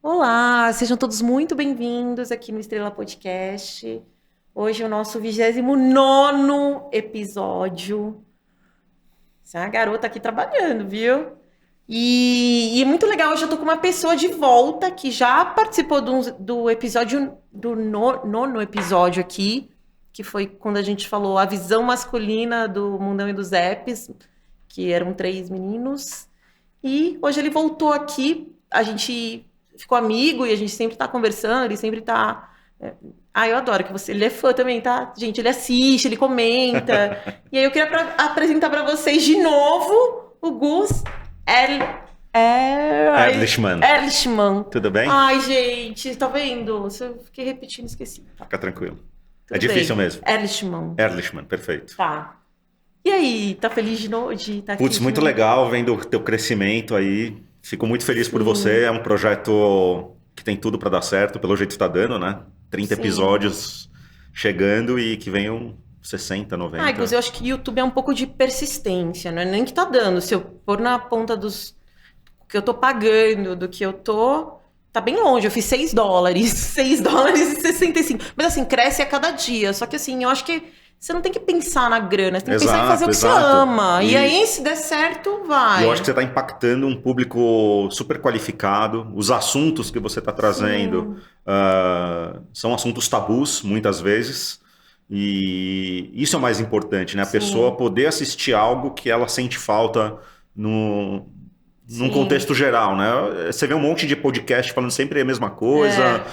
Olá, sejam todos muito bem-vindos aqui no Estrela Podcast. Hoje é o nosso 29º episódio. Você é uma garota aqui trabalhando, viu? E é muito legal, hoje eu tô com uma pessoa de volta que já participou do episódio, nono episódio aqui, que foi quando a gente falou a visão masculina do Mundão e dos Apps, que eram 3 meninos. E hoje ele voltou aqui, a gente ficou amigo e a gente sempre tá conversando, ele sempre tá. Eu adoro que você. Ele é fã também, tá? Gente, ele assiste, ele comenta. E aí eu queria apresentar pra vocês de novo o Gus Erlichman. Erlichman. Tudo bem? Ai, gente, tá vendo? Eu fiquei repetindo, esqueci. Tá. Fica tranquilo. Tudo É difícil bem. mesmo. Erlichman. Erlichman, perfeito. Tá. E aí, tá feliz de novo de estar aqui? Putz, muito legal vendo o teu crescimento aí. Fico muito feliz por você. É um projeto que tem tudo para dar certo, pelo jeito tá dando, né? 30 Sim. episódios chegando e que venham 60, 90. Gus, eu acho que YouTube é um pouco de persistência, não é nem que tá dando. Se eu pôr na ponta dos que eu tô pagando, do que eu tô, tá bem longe. Eu fiz $6, $6,65. Mas assim, cresce a cada dia. Só que assim, eu acho que você não tem que pensar na grana, você tem que pensar em fazer o que você ama. E aí, se der certo, vai. Eu acho que você está impactando um público super qualificado. Os assuntos que você está trazendo são assuntos tabus, muitas vezes. E isso é o mais importante, né? A pessoa poder assistir algo que ela sente falta num contexto geral, né? Você vê um monte de podcast falando sempre a mesma coisa,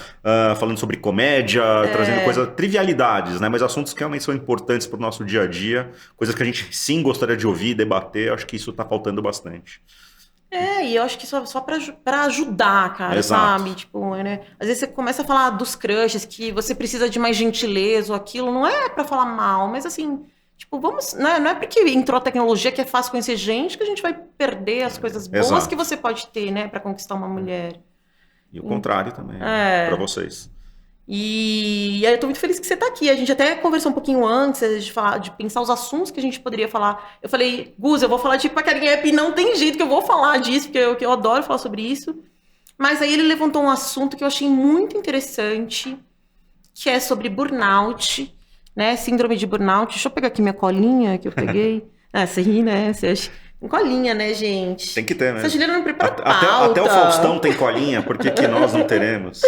falando sobre comédia, trazendo coisas, trivialidades, né? Mas assuntos que realmente são importantes para o nosso dia a dia, coisas que a gente sim gostaria de ouvir, debater. Acho que isso está faltando bastante. E eu acho que só pra ajudar, cara, Exato. sabe? Tipo, né? Às vezes você começa a falar dos crushes, que você precisa de mais gentileza ou aquilo, não é pra falar mal, mas assim, tipo, vamos. Não é porque entrou a tecnologia que é fácil conhecer gente que a gente vai perder as coisas boas Exato. que você pode ter, né, pra conquistar uma mulher. E o contrário também, para vocês. E aí eu tô muito feliz que você tá aqui. A gente até conversou um pouquinho antes de pensar os assuntos que a gente poderia falar. Eu falei, Gus, eu vou falar de paquerinha app, e não tem jeito que eu vou falar disso, porque eu adoro falar sobre isso. Mas aí ele levantou um assunto que eu achei muito interessante, que é sobre burnout, né? Síndrome de burnout. Deixa eu pegar aqui minha colinha que eu peguei. Você ri, né? Você acha... Colinha, né, gente? Tem que ter, né? Essa Juliana não prepara até o Faustão tem colinha, por que nós não teremos?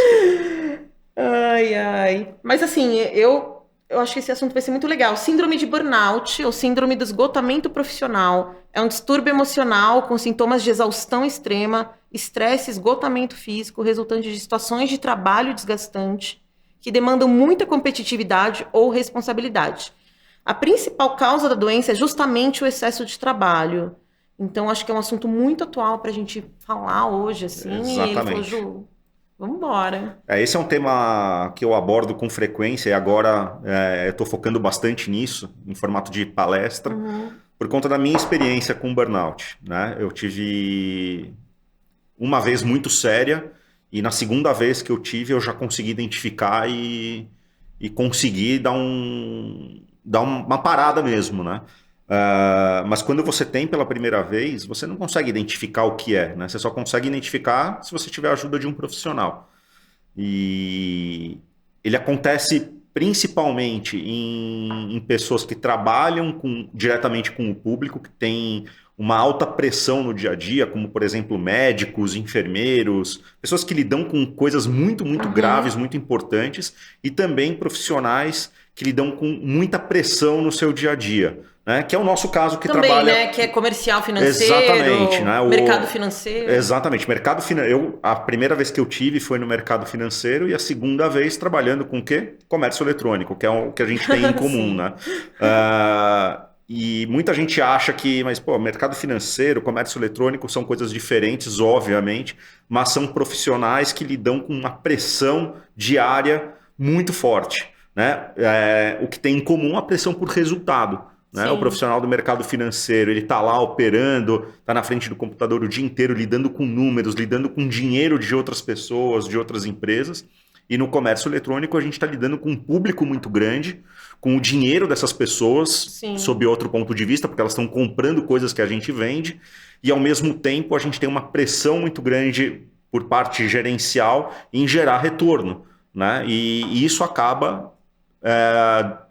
Ai. Mas assim, eu acho que esse assunto vai ser muito legal. Síndrome de burnout, ou síndrome do esgotamento profissional, é um distúrbio emocional com sintomas de exaustão extrema, estresse, esgotamento físico, resultante de situações de trabalho desgastante, que demandam muita competitividade ou responsabilidade. A principal causa da doença é justamente o excesso de trabalho. Então, acho que é um assunto muito atual para a gente falar hoje, assim. Exatamente. E ele falou, Ju, vamos embora. Esse é um tema que eu abordo com frequência e agora eu estou focando bastante nisso, em formato de palestra, por conta da minha experiência com burnout, né? Eu tive uma vez muito séria e na segunda vez que eu tive eu já consegui identificar e consegui dar uma parada mesmo, né? Mas quando você tem pela primeira vez, você não consegue identificar o que é, né? Você só consegue identificar se você tiver a ajuda de um profissional. E ele acontece principalmente em pessoas que trabalham diretamente com o público, que tem uma alta pressão no dia a dia, como, por exemplo, médicos, enfermeiros, pessoas que lidam com coisas muito, muito graves, muito importantes, e também profissionais que lidam com muita pressão no seu dia a dia. Né? Que é o nosso caso que também, trabalha... né? Que é comercial financeiro, exatamente, né? mercado financeiro. Exatamente, mercado financeiro. A primeira vez que eu tive foi no mercado financeiro e a segunda vez trabalhando com o quê? Comércio eletrônico, que é o que a gente tem em comum, né? E muita gente acha que, mas pô, mercado financeiro, comércio eletrônico são coisas diferentes, obviamente, mas são profissionais que lidam com uma pressão diária muito forte, né? O que tem em comum a pressão por resultado. Né? O profissional do mercado financeiro, ele está lá operando, está na frente do computador o dia inteiro, lidando com números, lidando com dinheiro de outras pessoas, de outras empresas. E no comércio eletrônico a gente está lidando com um público muito grande, com o dinheiro dessas pessoas, sob outro ponto de vista, porque elas estão comprando coisas que a gente vende, e ao mesmo tempo a gente tem uma pressão muito grande por parte gerencial em gerar retorno, né? E isso acaba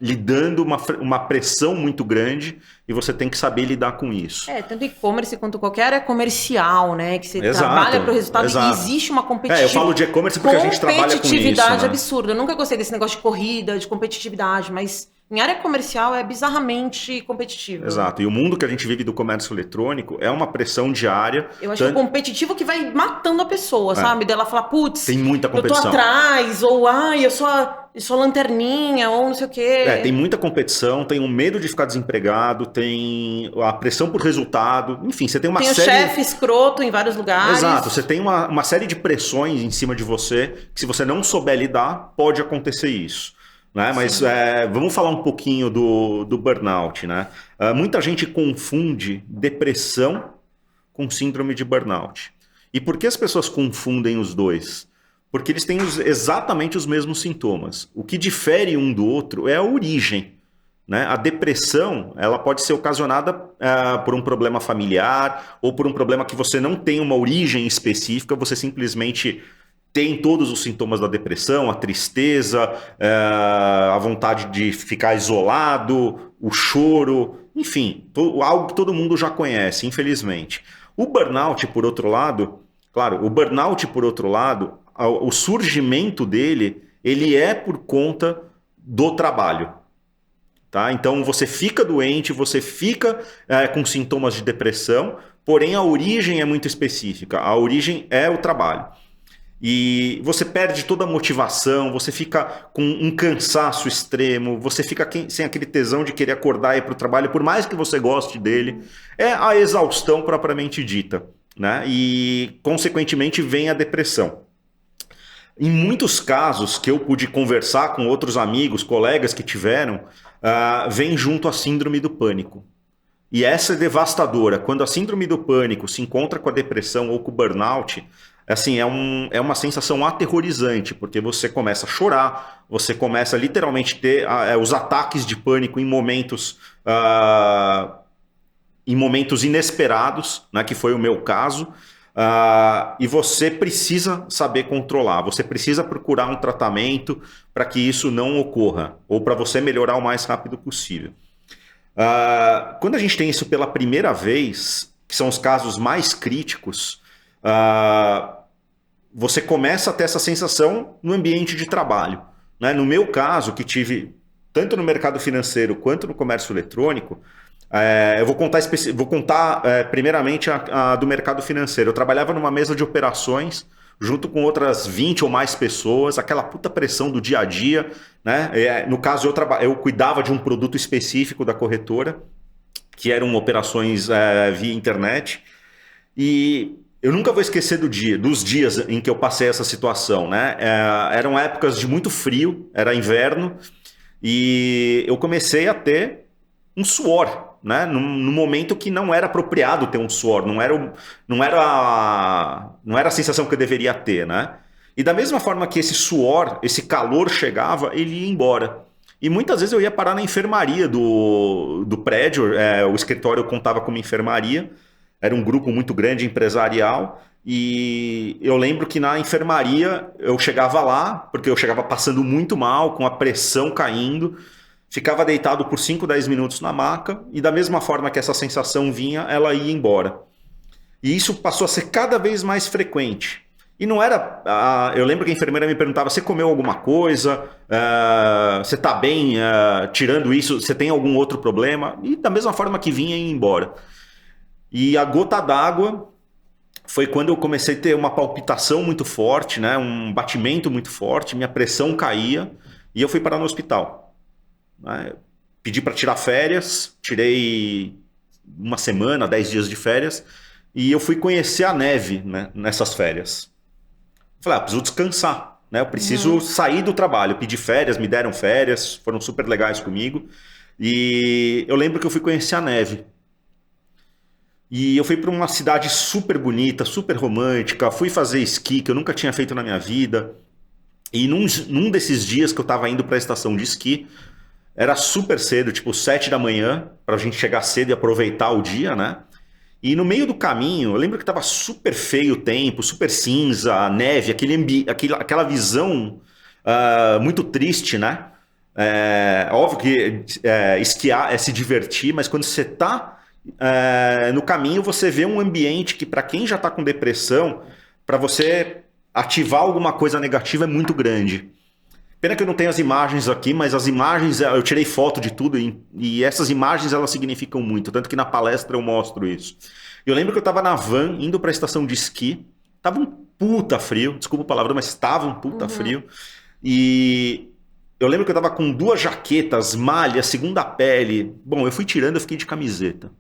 lhe dando uma pressão muito grande e você tem que saber lidar com isso. Tanto e-commerce quanto qualquer área comercial, né? Que você Exato, trabalha para o resultado exato. e existe uma competitividade. Eu falo de e-commerce porque a gente trabalha com isso. Competitividade né? absurda. Eu nunca gostei desse negócio de corrida, de competitividade, mas em área comercial é bizarramente competitivo. Exato. E o mundo que a gente vive do comércio eletrônico é uma pressão diária. Eu acho que é competitivo que vai matando a pessoa, sabe? Dela falar, putz, tem muita competição. Eu tô atrás, ou ai, eu sou lanterninha, ou não sei o quê. Tem muita competição, tem o medo de ficar desempregado, tem a pressão por resultado, enfim, você tem uma série... Tem o chefe escroto em vários lugares. Exato, você tem uma série de pressões em cima de você, que se você não souber lidar, pode acontecer isso. Né? Mas vamos falar um pouquinho do burnout. Né? Muita gente confunde depressão com síndrome de burnout. E por que as pessoas confundem os dois? Porque eles têm exatamente os mesmos sintomas. O que difere um do outro é a origem. Né? A depressão ela pode ser ocasionada por um problema familiar ou por um problema que você não tem uma origem específica, você simplesmente tem todos os sintomas da depressão, a tristeza, a vontade de ficar isolado, o choro, enfim, algo que todo mundo já conhece, infelizmente. O burnout, por outro lado, o surgimento dele, ele é por conta do trabalho. Tá? Então você fica doente, você fica com sintomas de depressão, porém a origem é muito específica, a origem é o trabalho. E você perde toda a motivação, você fica com um cansaço extremo, você fica sem aquele tesão de querer acordar e ir para o trabalho, por mais que você goste dele. É a exaustão propriamente dita, né? E, consequentemente, vem a depressão. Em muitos casos que eu pude conversar com outros amigos, colegas que tiveram, vem junto a síndrome do pânico. E essa é devastadora. Quando a síndrome do pânico se encontra com a depressão ou com o burnout, assim, é uma sensação aterrorizante, porque você começa a chorar, você começa a literalmente ter os ataques de pânico em momentos inesperados, né, que foi o meu caso, e você precisa saber controlar, você precisa procurar um tratamento para que isso não ocorra, ou para você melhorar o mais rápido possível. Quando a gente tem isso pela primeira vez, que são os casos mais críticos, você começa a ter essa sensação no ambiente de trabalho. Né? No meu caso, que tive tanto no mercado financeiro quanto no comércio eletrônico, eu vou contar primeiramente a do mercado financeiro. Eu trabalhava numa mesa de operações, junto com outras 20 ou mais pessoas, aquela puta pressão do dia a dia. Né? No caso, eu cuidava de um produto específico da corretora, que eram operações via internet. E eu nunca vou esquecer dos dias em que eu passei essa situação. Né? Eram épocas de muito frio, era inverno, e eu comecei a ter um suor. Né? No momento que não era apropriado ter um suor, não era a sensação que eu deveria ter. Né? E da mesma forma que esse suor, esse calor chegava, ele ia embora. E muitas vezes eu ia parar na enfermaria do prédio, o escritório contava como enfermaria, era um grupo muito grande empresarial, e eu lembro que na enfermaria eu chegava lá, porque eu chegava passando muito mal, com a pressão caindo, ficava deitado por 5, 10 minutos na maca, e da mesma forma que essa sensação vinha, ela ia embora. E isso passou a ser cada vez mais frequente. E não era... eu lembro que a enfermeira me perguntava, você comeu alguma coisa? Você está bem? Tirando isso, você tem algum outro problema? E da mesma forma que vinha, ia embora. E a gota d'água foi quando eu comecei a ter uma palpitação muito forte, né? Um batimento muito forte, minha pressão caía, e eu fui parar no hospital. Pedi para tirar férias, tirei uma semana, 10 dias de férias, e eu fui conhecer a neve, né, nessas férias. Falei, preciso descansar, né? Eu preciso sair do trabalho. Eu pedi férias, me deram férias, foram super legais comigo, e eu lembro que eu fui conhecer a neve. E eu fui para uma cidade super bonita, super romântica, fui fazer esqui, que eu nunca tinha feito na minha vida, e num desses dias que eu estava indo para a estação de esqui, era super cedo, tipo 7 da manhã, para a gente chegar cedo e aproveitar o dia, né? E no meio do caminho, eu lembro que estava super feio o tempo, super cinza, neve, aquela visão muito triste, né? Óbvio que esquiar é se divertir, mas quando você está no caminho, você vê um ambiente que, para quem já está com depressão, para você ativar alguma coisa negativa é muito grande. Pena que eu não tenho as imagens aqui, mas as imagens, eu tirei foto de tudo e essas imagens elas significam muito, tanto que na palestra eu mostro isso. Eu lembro que eu estava na van, indo para a estação de esqui, tava um puta frio, desculpa o palavrão, mas estava um puta frio, e eu lembro que eu estava com 2 jaquetas, malha, segunda pele. Bom, eu fui tirando, eu fiquei de camiseta.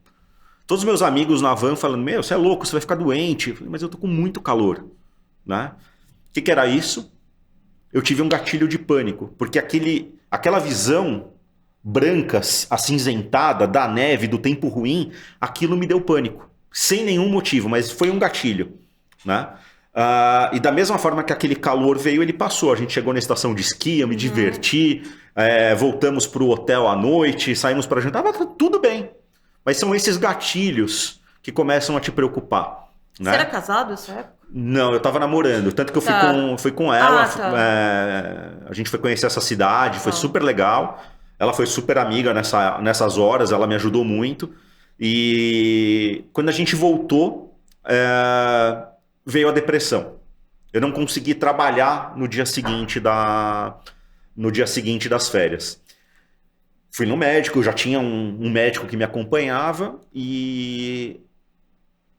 Todos os meus amigos na van falando, meu, você é louco, você vai ficar doente. Eu falei, mas eu tô com muito calor, né? O que era isso? Eu tive um gatilho de pânico, porque aquela visão branca, acinzentada da neve, do tempo ruim, aquilo me deu pânico, sem nenhum motivo, mas foi um gatilho, né? E da mesma forma que aquele calor veio, ele passou. A gente chegou na estação de esqui, eu me diverti, voltamos para o hotel à noite, saímos para jantar, tudo bem. Mas são esses gatilhos que começam a te preocupar, né? Você era casado nessa época? Não, eu tava namorando. Tanto que eu fui com ela. A gente foi conhecer essa cidade, foi super legal. Ela foi super amiga nessas horas, ela me ajudou muito. E quando a gente voltou, veio a depressão. Eu não consegui trabalhar no dia seguinte das férias. Fui no médico, já tinha um médico que me acompanhava e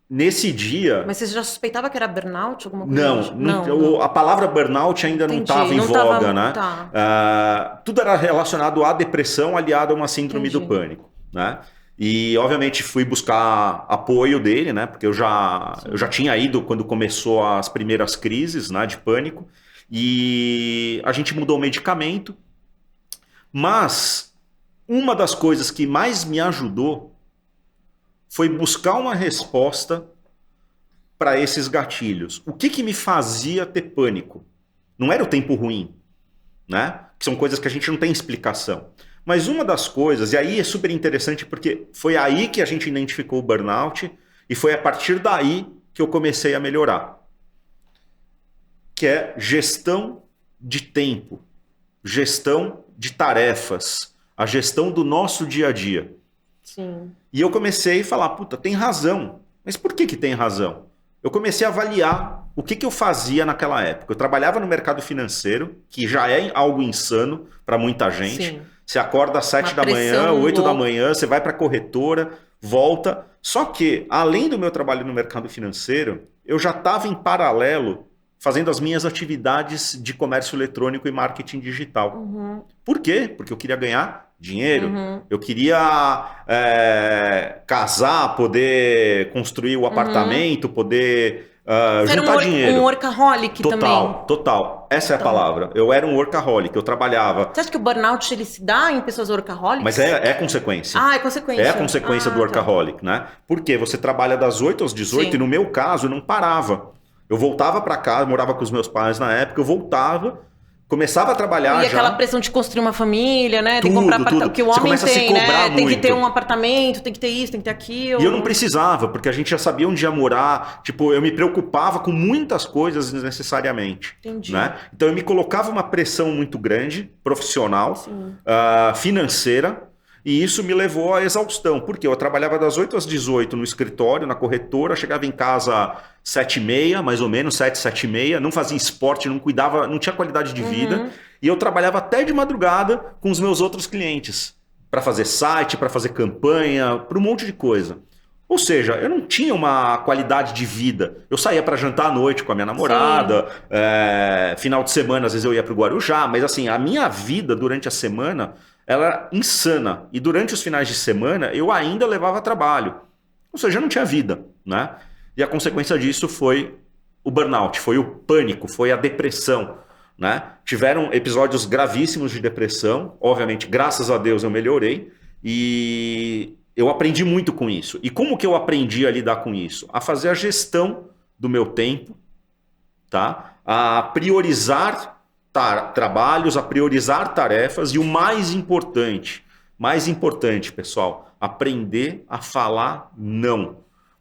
nesse dia... Mas você já suspeitava que era burnout, alguma coisa? Não. A palavra burnout ainda não estava em voga, né? Tá. Tudo era relacionado à depressão aliado a uma síndrome do pânico, né? E, obviamente, fui buscar apoio dele, né? Porque eu já tinha ido quando começou as primeiras crises, né, de pânico. E a gente mudou o medicamento. Mas uma das coisas que mais me ajudou foi buscar uma resposta para esses gatilhos. O que me fazia ter pânico? Não era o tempo ruim, né? Que são coisas que a gente não tem explicação. Mas uma das coisas, e aí é super interessante porque foi aí que a gente identificou o burnout e foi a partir daí que eu comecei a melhorar. Que é gestão de tempo, gestão de tarefas, a gestão do nosso dia a dia. Sim. E eu comecei a falar, puta, tem razão. Mas por que tem razão? Eu comecei a avaliar o que eu fazia naquela época. Eu trabalhava no mercado financeiro, que já é algo insano para muita gente. Sim. Você acorda às 7 da manhã, 8 da manhã, você vai para a corretora, volta. Só que, além do meu trabalho no mercado financeiro, eu já estava em paralelo fazendo as minhas atividades de comércio eletrônico e marketing digital. Uhum. Por quê? Porque eu queria ganhar dinheiro, eu queria casar, poder construir o apartamento, poder juntar dinheiro. Um workaholic também. Total. Essa é a palavra. Eu era um workaholic, eu trabalhava. Você acha que o burnout ele se dá em pessoas workaholics? Mas é consequência. É consequência. É a consequência do workaholic, né? Porque você trabalha das 8 às 18 Sim. e no meu caso eu não parava. Eu voltava para casa, morava com os meus pais na época, eu voltava, começava a trabalhar e aquela pressão de construir uma família, né? Tudo, de comprar apartamento. Que o você homem começa a se tem, cobrar né? Tem que muito. ter um apartamento, tem que ter isso, tem que ter aquilo. E eu não precisava, porque a gente já sabia onde ia morar. Tipo, eu me preocupava com muitas coisas desnecessariamente. Entendi. Né? Então eu me colocava uma pressão muito grande, profissional, financeira, e isso me levou à exaustão. Porque eu trabalhava das 8 às 18 no escritório, na corretora, chegava em casa 7h30, mais ou menos, 7h30, não fazia esporte, não cuidava, não tinha qualidade de vida. E eu trabalhava até de madrugada com os meus outros clientes, para fazer site, para fazer campanha, para um monte de coisa. Ou seja, eu não tinha uma qualidade de vida. Eu saía para jantar à noite com a minha namorada, final de semana às vezes eu ia para o Guarujá, mas assim, a minha vida durante a semana ela era insana. E durante os finais de semana eu ainda levava trabalho. Ou seja, eu não tinha vida, né? E a consequência disso foi o burnout, foi o pânico, foi a depressão, né? Tiveram episódios gravíssimos de depressão. Obviamente, graças a Deus eu melhorei. E eu aprendi muito com isso. E como que eu aprendi a lidar com isso? A fazer a gestão do meu tempo, tá? A priorizar trabalhos, a priorizar tarefas e o mais importante, pessoal, aprender a falar não.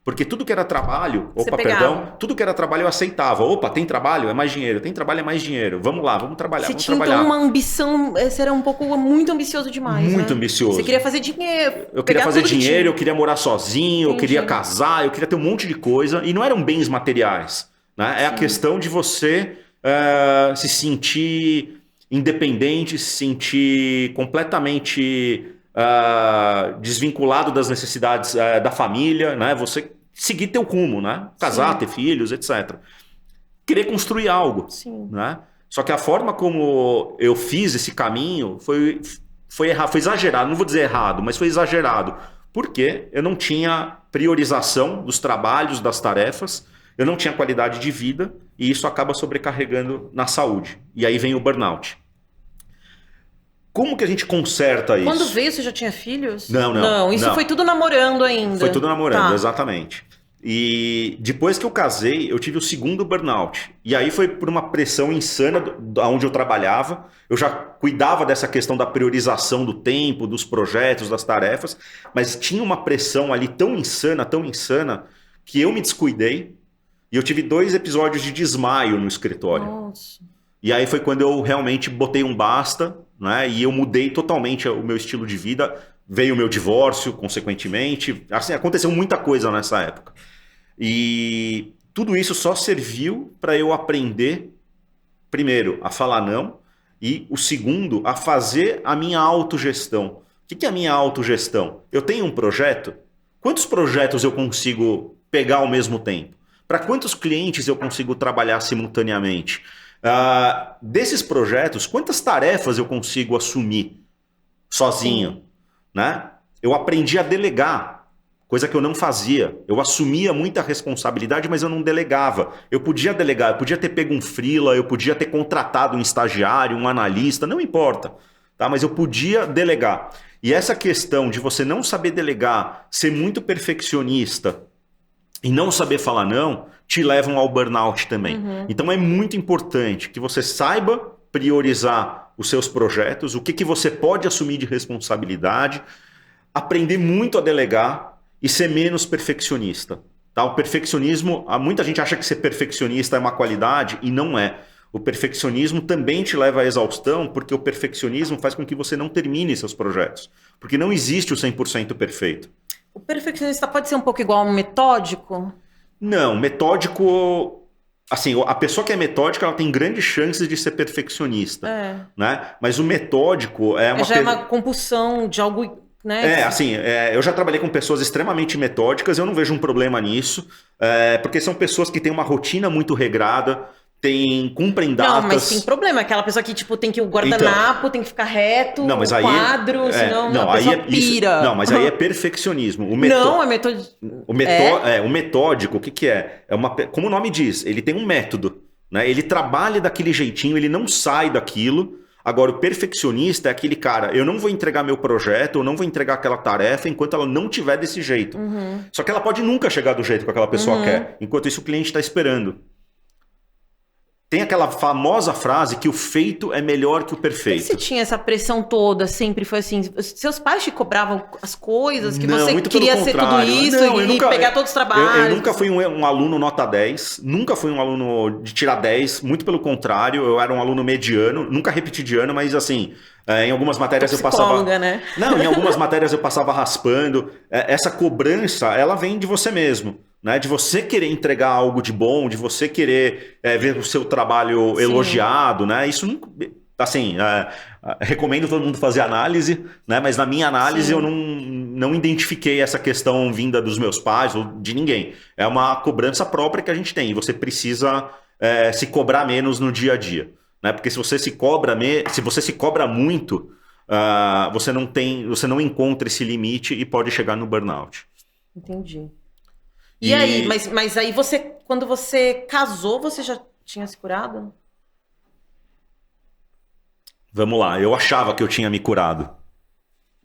Porque tudo que era trabalho, Você pegava. tudo que era trabalho eu aceitava. Opa, tem trabalho? É mais dinheiro. Tem trabalho? É mais dinheiro. Vamos lá, vamos trabalhar, Você vamos tinha trabalhar. então uma ambição, você era um pouco muito ambicioso demais, Muito né? ambicioso. Você queria fazer dinheiro. Eu queria fazer tudo que dinheiro, tinha. eu queria morar sozinho, eu queria casar, eu queria ter um monte de coisa. E não eram bens materiais, né? É a questão de você se sentir independente, se sentir completamente desvinculado das necessidades da família, né? Você seguir teu rumo, né? Casar, Sim. ter filhos, etc. Querer construir algo, Sim. né? Só que a forma como eu fiz esse caminho foi errado, foi exagerado. Não vou dizer errado, mas foi exagerado. Porque eu não tinha priorização dos trabalhos, das tarefas, eu não tinha qualidade de vida e isso acaba sobrecarregando na saúde. E aí vem o burnout. Como que a gente conserta isso? Quando veio, você já tinha filhos? Não, isso não. foi tudo namorando ainda. Foi tudo namorando, Tá. exatamente. E depois que eu casei, eu tive o segundo burnout. E aí foi por uma pressão insana onde eu trabalhava. Eu já cuidava dessa questão da priorização do tempo, dos projetos, das tarefas, mas tinha uma pressão ali tão insana, que eu me descuidei. E eu tive 2 episódios de desmaio no escritório. Nossa. E aí foi quando eu realmente botei um basta, né? E eu mudei totalmente o meu estilo de vida. Veio o meu divórcio, consequentemente. Assim, aconteceu muita coisa nessa época. E tudo isso só serviu para eu aprender, primeiro, a falar não, e o segundo, a fazer a minha autogestão. O que é a minha autogestão? Eu tenho um projeto? Quantos projetos eu consigo pegar ao mesmo tempo? Para quantos clientes eu consigo trabalhar simultaneamente? Desses projetos, quantas tarefas eu consigo assumir sozinho? Né? Eu aprendi a delegar, coisa que eu não fazia. Eu assumia muita responsabilidade, mas eu não delegava. Eu podia delegar, eu podia ter pego um freela, eu podia ter contratado um estagiário, um analista, não importa. Tá? Mas eu podia delegar. E essa questão de você não saber delegar, ser muito perfeccionista e não saber falar não, te levam ao burnout também. Então é muito importante que você saiba priorizar os seus projetos, o que você pode assumir de responsabilidade, aprender muito a delegar e ser menos perfeccionista. Tá? O perfeccionismo, muita gente acha que ser perfeccionista é uma qualidade e não é. O perfeccionismo também te leva à exaustão, porque o perfeccionismo faz com que você não termine seus projetos. Porque não existe o 100% perfeito. O perfeccionista pode ser um pouco igual a um metódico? Não, metódico... Assim, a pessoa que é metódica, ela tem grandes chances de ser perfeccionista. Né? Mas o metódico é uma... Já é uma compulsão de algo... Né? Eu já trabalhei com pessoas extremamente metódicas, eu não vejo um problema nisso, porque são pessoas que têm uma rotina muito regrada, cumprem datas... Não, mas tem problema, aquela pessoa que tipo, tem que o guardanapo, tem que ficar reto, não, mas o quadro, senão a pessoa pira. Não, mas aí é perfeccionismo. Não, é metódico. O metódico, o que é? Como o nome diz, ele tem um método, né? Ele trabalha daquele jeitinho, ele não sai daquilo. Agora, o perfeccionista é aquele cara, eu não vou entregar meu projeto, eu não vou entregar aquela tarefa enquanto ela não tiver desse jeito. Só que ela pode nunca chegar do jeito que aquela pessoa quer. Enquanto isso, o cliente está esperando. Tem aquela famosa frase que o feito é melhor que o perfeito. Você tinha essa pressão toda, sempre foi assim? Seus pais te cobravam as coisas, que não, você queria ser tudo isso e pegar todos os trabalhos? Eu nunca fui um aluno nota 10, nunca fui um aluno de tirar 10, muito pelo contrário, eu era um aluno mediano, nunca repeti de ano, mas assim, em algumas matérias eu passava... né? Não, em algumas matérias eu passava raspando. Essa cobrança, ela vem de você mesmo. Né, de você querer entregar algo de bom, de você querer ver o seu trabalho elogiado, né? Isso, assim, recomendo todo mundo fazer análise, né? Mas na minha análise eu não identifiquei essa questão vinda dos meus pais ou de ninguém. É uma cobrança própria que a gente tem e você precisa se cobrar menos no dia a dia, né? Porque se você se cobra muito, você não encontra esse limite e pode chegar no burnout. Entendi. E aí, mas aí quando você casou, você já tinha se curado? Vamos lá, eu achava que eu tinha me curado.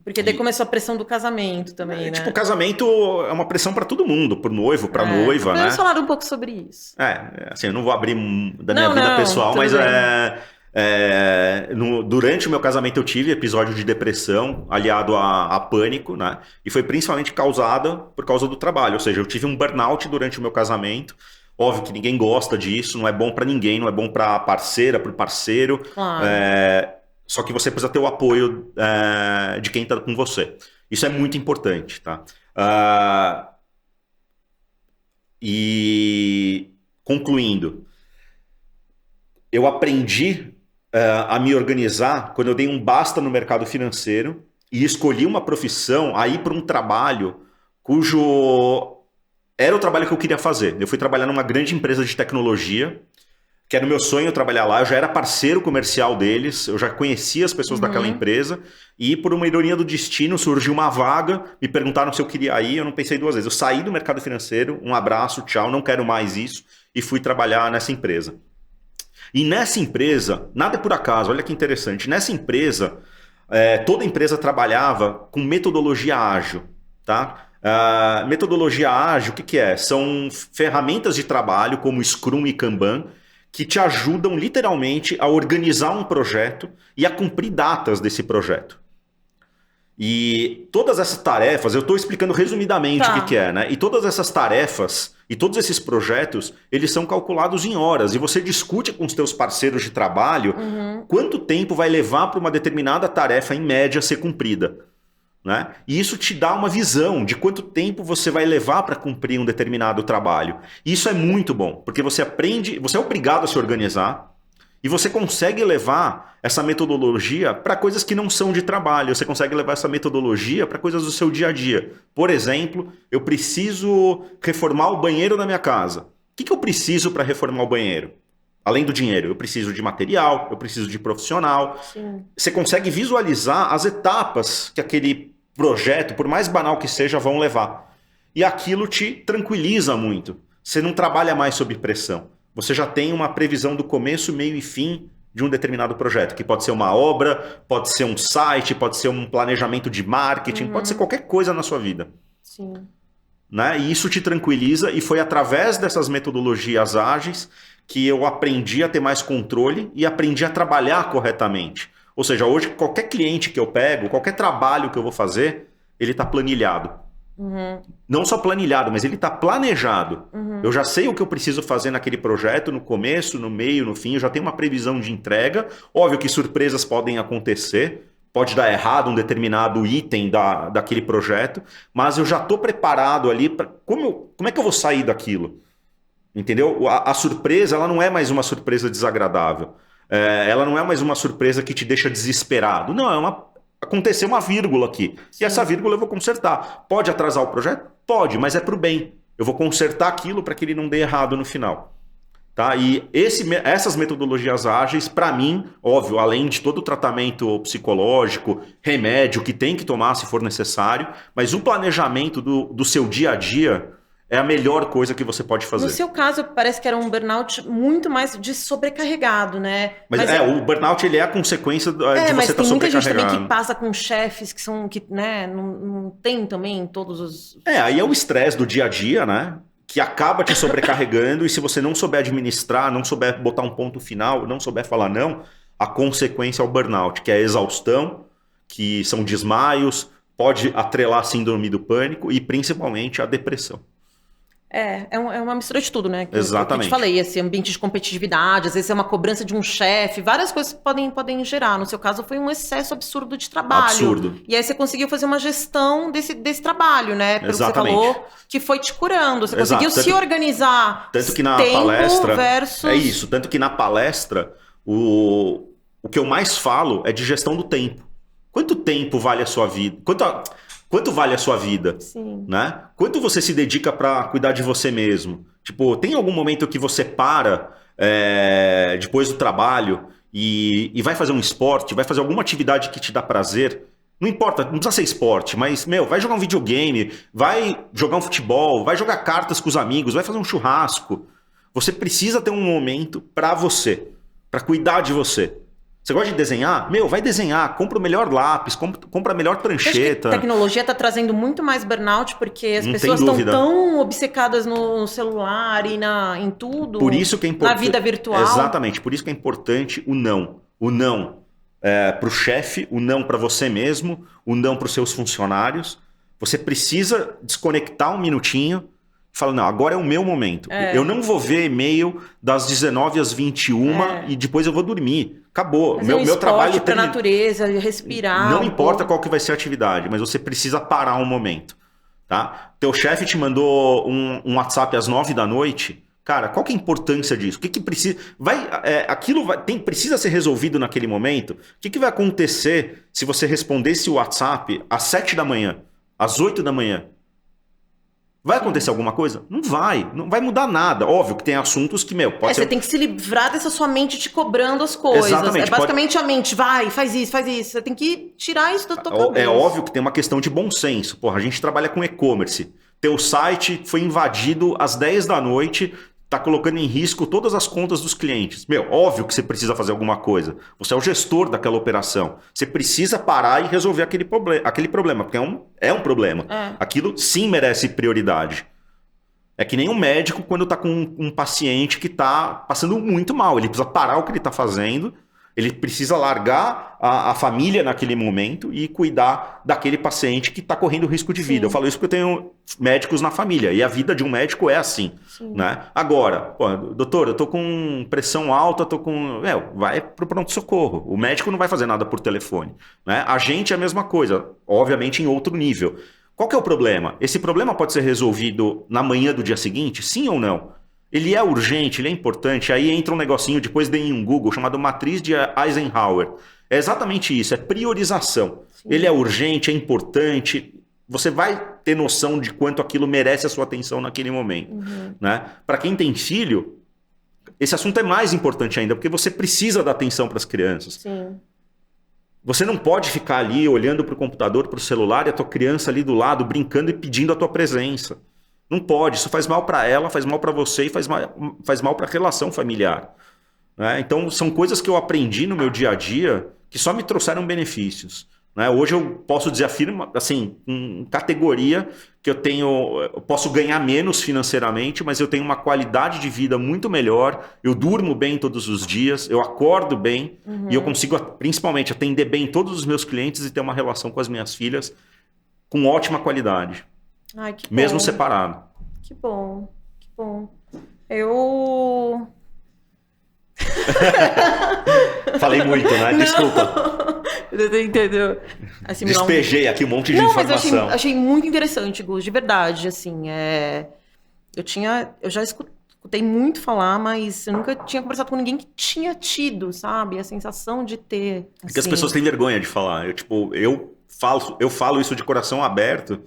Porque daí começou a pressão do casamento também, né? Tipo, o casamento é uma pressão para todo mundo, pro noivo, pra noiva, né? Vamos falar um pouco sobre isso. Assim, eu não vou abrir da minha vida pessoal, mas Durante o meu casamento eu tive episódio de depressão aliado a pânico, né? E foi principalmente causada por causa do trabalho. Ou seja, eu tive um burnout durante o meu casamento. Óbvio que ninguém gosta disso, não é bom para ninguém, não é bom para parceira, para o parceiro. Claro. Só que você precisa ter o apoio de quem está com você. Isso é muito importante, tá? E concluindo, eu aprendi a me organizar quando eu dei um basta no mercado financeiro e escolhi uma profissão, a ir para um trabalho cujo era o trabalho que eu queria fazer. Eu fui trabalhar numa grande empresa de tecnologia, que era o meu sonho trabalhar lá. Eu já era parceiro comercial deles, eu já conhecia as pessoas daquela empresa, e por uma ironia do destino surgiu uma vaga, me perguntaram se eu queria ir, eu não pensei duas vezes. Eu saí do mercado financeiro, um abraço, tchau, não quero mais isso, e fui trabalhar nessa empresa. E nessa empresa, nada é por acaso, olha que interessante, nessa empresa, toda empresa trabalhava com metodologia ágil, tá? Metodologia ágil, o que é? São ferramentas de trabalho como Scrum e Kanban, que te ajudam literalmente a organizar um projeto e a cumprir datas desse projeto. E todas essas tarefas, eu estou explicando resumidamente o que é, né? E todas essas tarefas e todos esses projetos, eles são calculados em horas. E você discute com os teus parceiros de trabalho quanto tempo vai levar para uma determinada tarefa, em média, ser cumprida. Né? E isso te dá uma visão de quanto tempo você vai levar para cumprir um determinado trabalho. E isso é muito bom, porque você aprende, você é obrigado a se organizar e você consegue levar essa metodologia para coisas que não são de trabalho. Você consegue levar essa metodologia para coisas do seu dia a dia. Por exemplo, eu preciso reformar o banheiro da minha casa. O que eu preciso para reformar o banheiro? Além do dinheiro, eu preciso de material, eu preciso de profissional. Sim. Você consegue visualizar as etapas que aquele projeto, por mais banal que seja, vão levar. E aquilo te tranquiliza muito. Você não trabalha mais sob pressão. Você já tem uma previsão do começo, meio e fim de um determinado projeto, que pode ser uma obra, pode ser um site, pode ser um planejamento de marketing, pode ser qualquer coisa na sua vida. Sim. Né? E isso te tranquiliza, e foi através dessas metodologias ágeis que eu aprendi a ter mais controle e aprendi a trabalhar corretamente. Ou seja, hoje qualquer cliente que eu pego, qualquer trabalho que eu vou fazer, ele está planilhado. Não só planilhado, mas ele está planejado. Eu já sei o que eu preciso fazer naquele projeto, no começo, no meio, no fim, eu já tenho uma previsão de entrega. Óbvio que surpresas podem acontecer, pode dar errado um determinado item daquele projeto, mas eu já estou preparado ali para como é que eu vou sair daquilo? Entendeu? A surpresa, ela não é mais uma surpresa desagradável. Ela não é mais uma surpresa que te deixa desesperado. Não, aconteceu uma vírgula aqui. Sim. E essa vírgula eu vou consertar. Pode atrasar o projeto? Pode, mas é para o bem. Eu vou consertar aquilo para que ele não dê errado no final. Tá? E essas metodologias ágeis, para mim, óbvio, além de todo o tratamento psicológico, remédio que tem que tomar se for necessário, mas o planejamento do seu dia a dia é a melhor coisa que você pode fazer. No seu caso, parece que era um burnout muito mais de sobrecarregado, né? Mas o burnout ele é a consequência de você estar sobrecarregado. Mas tem muita gente também que passa com chefes que né, não tem também todos os... Aí é o estresse do dia a dia, né? Que acaba te sobrecarregando e se você não souber administrar, não souber botar um ponto final, não souber falar não, a consequência é o burnout, que é a exaustão, que são desmaios, pode atrelar a síndrome do pânico e principalmente a depressão. É uma mistura de tudo, né? Exatamente. Eu te falei, esse ambiente de competitividade, às vezes é uma cobrança de um chefe, várias coisas podem gerar. No seu caso, foi um excesso absurdo de trabalho. Absurdo. E aí você conseguiu fazer uma gestão desse trabalho, né? Pelo Exatamente. que você falou, que foi te curando. Você conseguiu se organizar. Tanto que na tempo palestra... versus... É isso. Tanto que na palestra, o que eu mais falo é de gestão do tempo. Quanto tempo vale a sua vida? Quanto vale a sua vida? Sim. Né? Quanto você se dedica para cuidar de você mesmo? Tipo, tem algum momento que você para depois do trabalho e vai fazer um esporte, vai fazer alguma atividade que te dá prazer? Não importa, não precisa ser esporte, mas, vai jogar um videogame, vai jogar um futebol, vai jogar cartas com os amigos, vai fazer um churrasco. Você precisa ter um momento para você, para cuidar de você. Você gosta de desenhar? Vai desenhar, compra o melhor lápis, compra a melhor prancheta. A tecnologia está trazendo muito mais burnout porque as pessoas estão tão obcecadas no celular e em tudo. Por isso que é importante. Na vida virtual. Exatamente, por isso que é importante o não. o não para o chefe, o não para você mesmo, o não para os seus funcionários. Você precisa desconectar um minutinho e falar, não, agora é o meu momento. Eu não vou ver e-mail das 19 às 21 e depois eu vou dormir. Acabou. Meu trabalho para a natureza, respirar. Não importa qual que vai ser a atividade, mas você precisa parar um momento. Tá? Teu chefe te mandou um WhatsApp às 9 da noite. Cara, qual que é a importância disso? O que precisa? Precisa ser resolvido naquele momento? O que vai acontecer se você responder esse WhatsApp às 7 da manhã, às 8 da manhã? Vai acontecer alguma coisa? Não vai mudar nada. Óbvio que tem assuntos que, pode ser... Você tem que se livrar dessa sua mente te cobrando as coisas. Exatamente. Basicamente a mente, faz isso. Você tem que tirar isso da tua cabeça. É óbvio que tem uma questão de bom senso. Porra, a gente trabalha com e-commerce. Teu site foi invadido às 10 da noite, tá colocando em risco todas as contas dos clientes. Óbvio que você precisa fazer alguma coisa. Você é o gestor daquela operação. Você precisa parar e resolver aquele problema, porque é um problema. Aquilo sim merece prioridade. É que nem um médico quando tá com um paciente que tá passando muito mal. Ele precisa parar o que ele tá fazendo, ele precisa largar a família naquele momento e cuidar daquele paciente que está correndo risco de vida. Sim. Eu falo isso porque eu tenho médicos na família e a vida de um médico é assim. Né? Agora, doutor, eu tô com pressão alta, vai pro pronto-socorro. O médico não vai fazer nada por telefone. Né? A gente é a mesma coisa, obviamente em outro nível. Qual que é o problema? Esse problema pode ser resolvido na manhã do dia seguinte? Sim ou não? Ele é urgente, ele é importante. Aí entra um negocinho, depois deem um Google, chamado Matriz de Eisenhower. É exatamente isso, é priorização. Sim. Ele é urgente, é importante. Você vai ter noção de quanto aquilo merece a sua atenção naquele momento. Né? Para quem tem filho, esse assunto é mais importante ainda, porque você precisa dar atenção para as crianças. Sim. Você não pode ficar ali olhando para o computador, para o celular e a tua criança ali do lado, brincando e pedindo a tua presença. Não pode, isso faz mal para ela, faz mal para você e faz mal para a relação familiar. Né? Então, são coisas que eu aprendi no meu dia a dia que só me trouxeram benefícios. Né? Hoje eu posso dizer, afirmo, assim, com categoria que eu posso ganhar menos financeiramente, mas eu tenho uma qualidade de vida muito melhor, eu durmo bem todos os dias, eu acordo bem e eu consigo, principalmente, atender bem todos os meus clientes e ter uma relação com as minhas filhas com ótima qualidade. Ai, que mesmo bom. Separado. Que bom, que bom. Eu... Falei muito, né? Desculpa. Entendeu? Assim, despejei aqui um monte de informação. Mas eu achei muito interessante, Gus, de verdade. Assim, eu já escutei muito falar, mas eu nunca tinha conversado com ninguém que tinha tido, sabe? A sensação de ter. Assim... É que as pessoas têm vergonha de falar. Eu falo isso de coração aberto.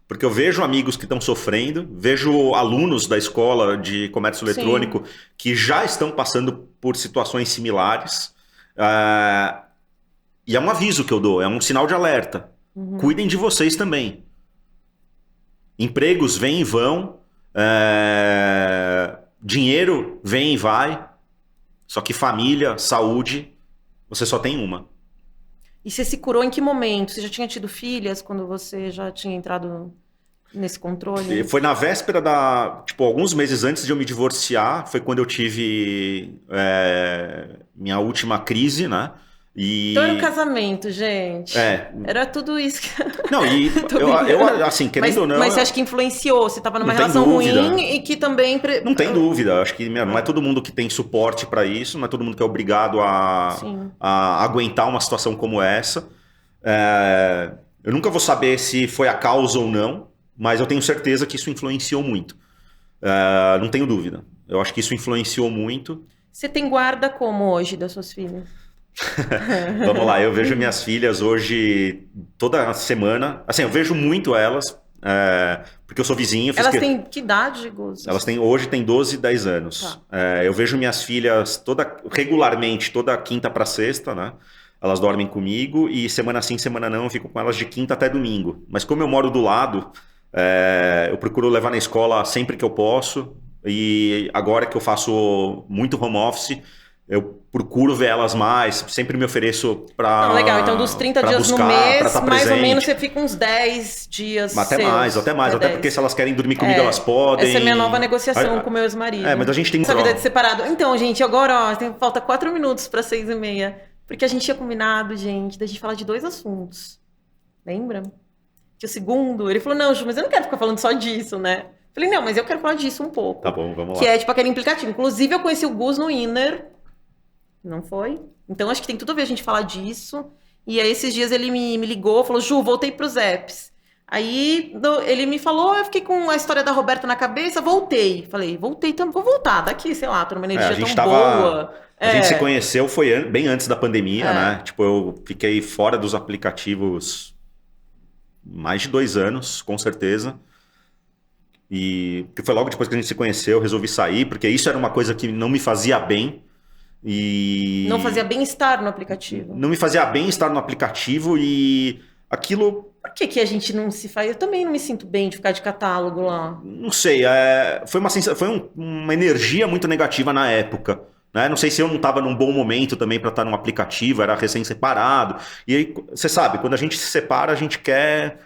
Porque eu vejo amigos que estão sofrendo, vejo alunos da escola de comércio eletrônico que já estão passando por situações similares. E é um aviso que eu dou, é um sinal de alerta. Cuidem de vocês também. Empregos vêm e vão, dinheiro vem e vai, só que família, saúde, você só tem uma. E você se curou em que momento? Você já tinha tido filhas quando você já tinha entrado nesse controle? Foi na véspera alguns meses antes de eu me divorciar, foi quando eu tive minha última crise, né? Então era um casamento, gente. Era tudo isso que... Não, e eu assim, querendo ou não... Mas você acha que influenciou? Você estava numa relação ruim e que também... Não tem dúvida. Acho que não é todo mundo que tem suporte para isso, não é todo mundo que é obrigado a aguentar uma situação como essa. Eu nunca vou saber se foi a causa ou não, mas eu tenho certeza que isso influenciou muito. Não tenho dúvida. Eu acho que isso influenciou muito. Você tem guarda como hoje das suas filhas? Vamos lá, eu vejo minhas filhas hoje toda semana. Assim, eu vejo muito elas, porque eu sou vizinho. Elas têm que idade, Gus? Elas hoje têm 12 e 10 anos. Tá. Eu vejo minhas filhas regularmente, toda quinta para sexta, né? Elas dormem comigo e semana sim, semana não, eu fico com elas de quinta até domingo. Mas como eu moro do lado, eu procuro levar na escola sempre que eu posso. E agora que eu faço muito home office, eu procuro ver elas mais, sempre me ofereço para legal, então dos 30 dias buscar, no mês, mais ou menos você fica uns 10 dias até mais, até porque se elas querem dormir comigo, elas podem. Essa é a minha nova negociação com meus maridos. Mas a gente tem... Essa vida de separado. Então, gente, agora, falta 4 minutos para 6h30. Porque a gente tinha combinado, gente, da gente falar de 2 assuntos. Lembra? Que o segundo, ele falou, não, Ju, mas eu não quero ficar falando só disso, né? Falei, não, mas eu quero falar disso um pouco. Tá bom, vamos lá. Que é tipo aquele implicativo. Inclusive, eu conheci o Gus no Inner. Não foi? Então, acho que tem tudo a ver a gente falar disso. E aí, esses dias, ele me ligou, falou, Ju, voltei pros apps. Aí, ele me falou, eu fiquei com a história da Roberta na cabeça, voltei. Falei, voltei, vou voltar daqui, sei lá, tô numa energia tão boa. A gente se conheceu, foi bem antes da pandemia, né? Tipo, eu fiquei fora dos aplicativos mais de 2 anos, com certeza. E foi logo depois que a gente se conheceu, eu resolvi sair, porque isso era uma coisa que não me fazia bem. E não fazia bem estar no aplicativo. Não me fazia bem estar no aplicativo e aquilo... Por que a gente não se faz? Eu também não me sinto bem de ficar de catálogo lá. Não sei, foi uma energia muito negativa na época. Né? Não sei se eu não estava num bom momento também para estar num aplicativo, era recém-separado. E aí, você sabe, quando a gente se separa, a gente quer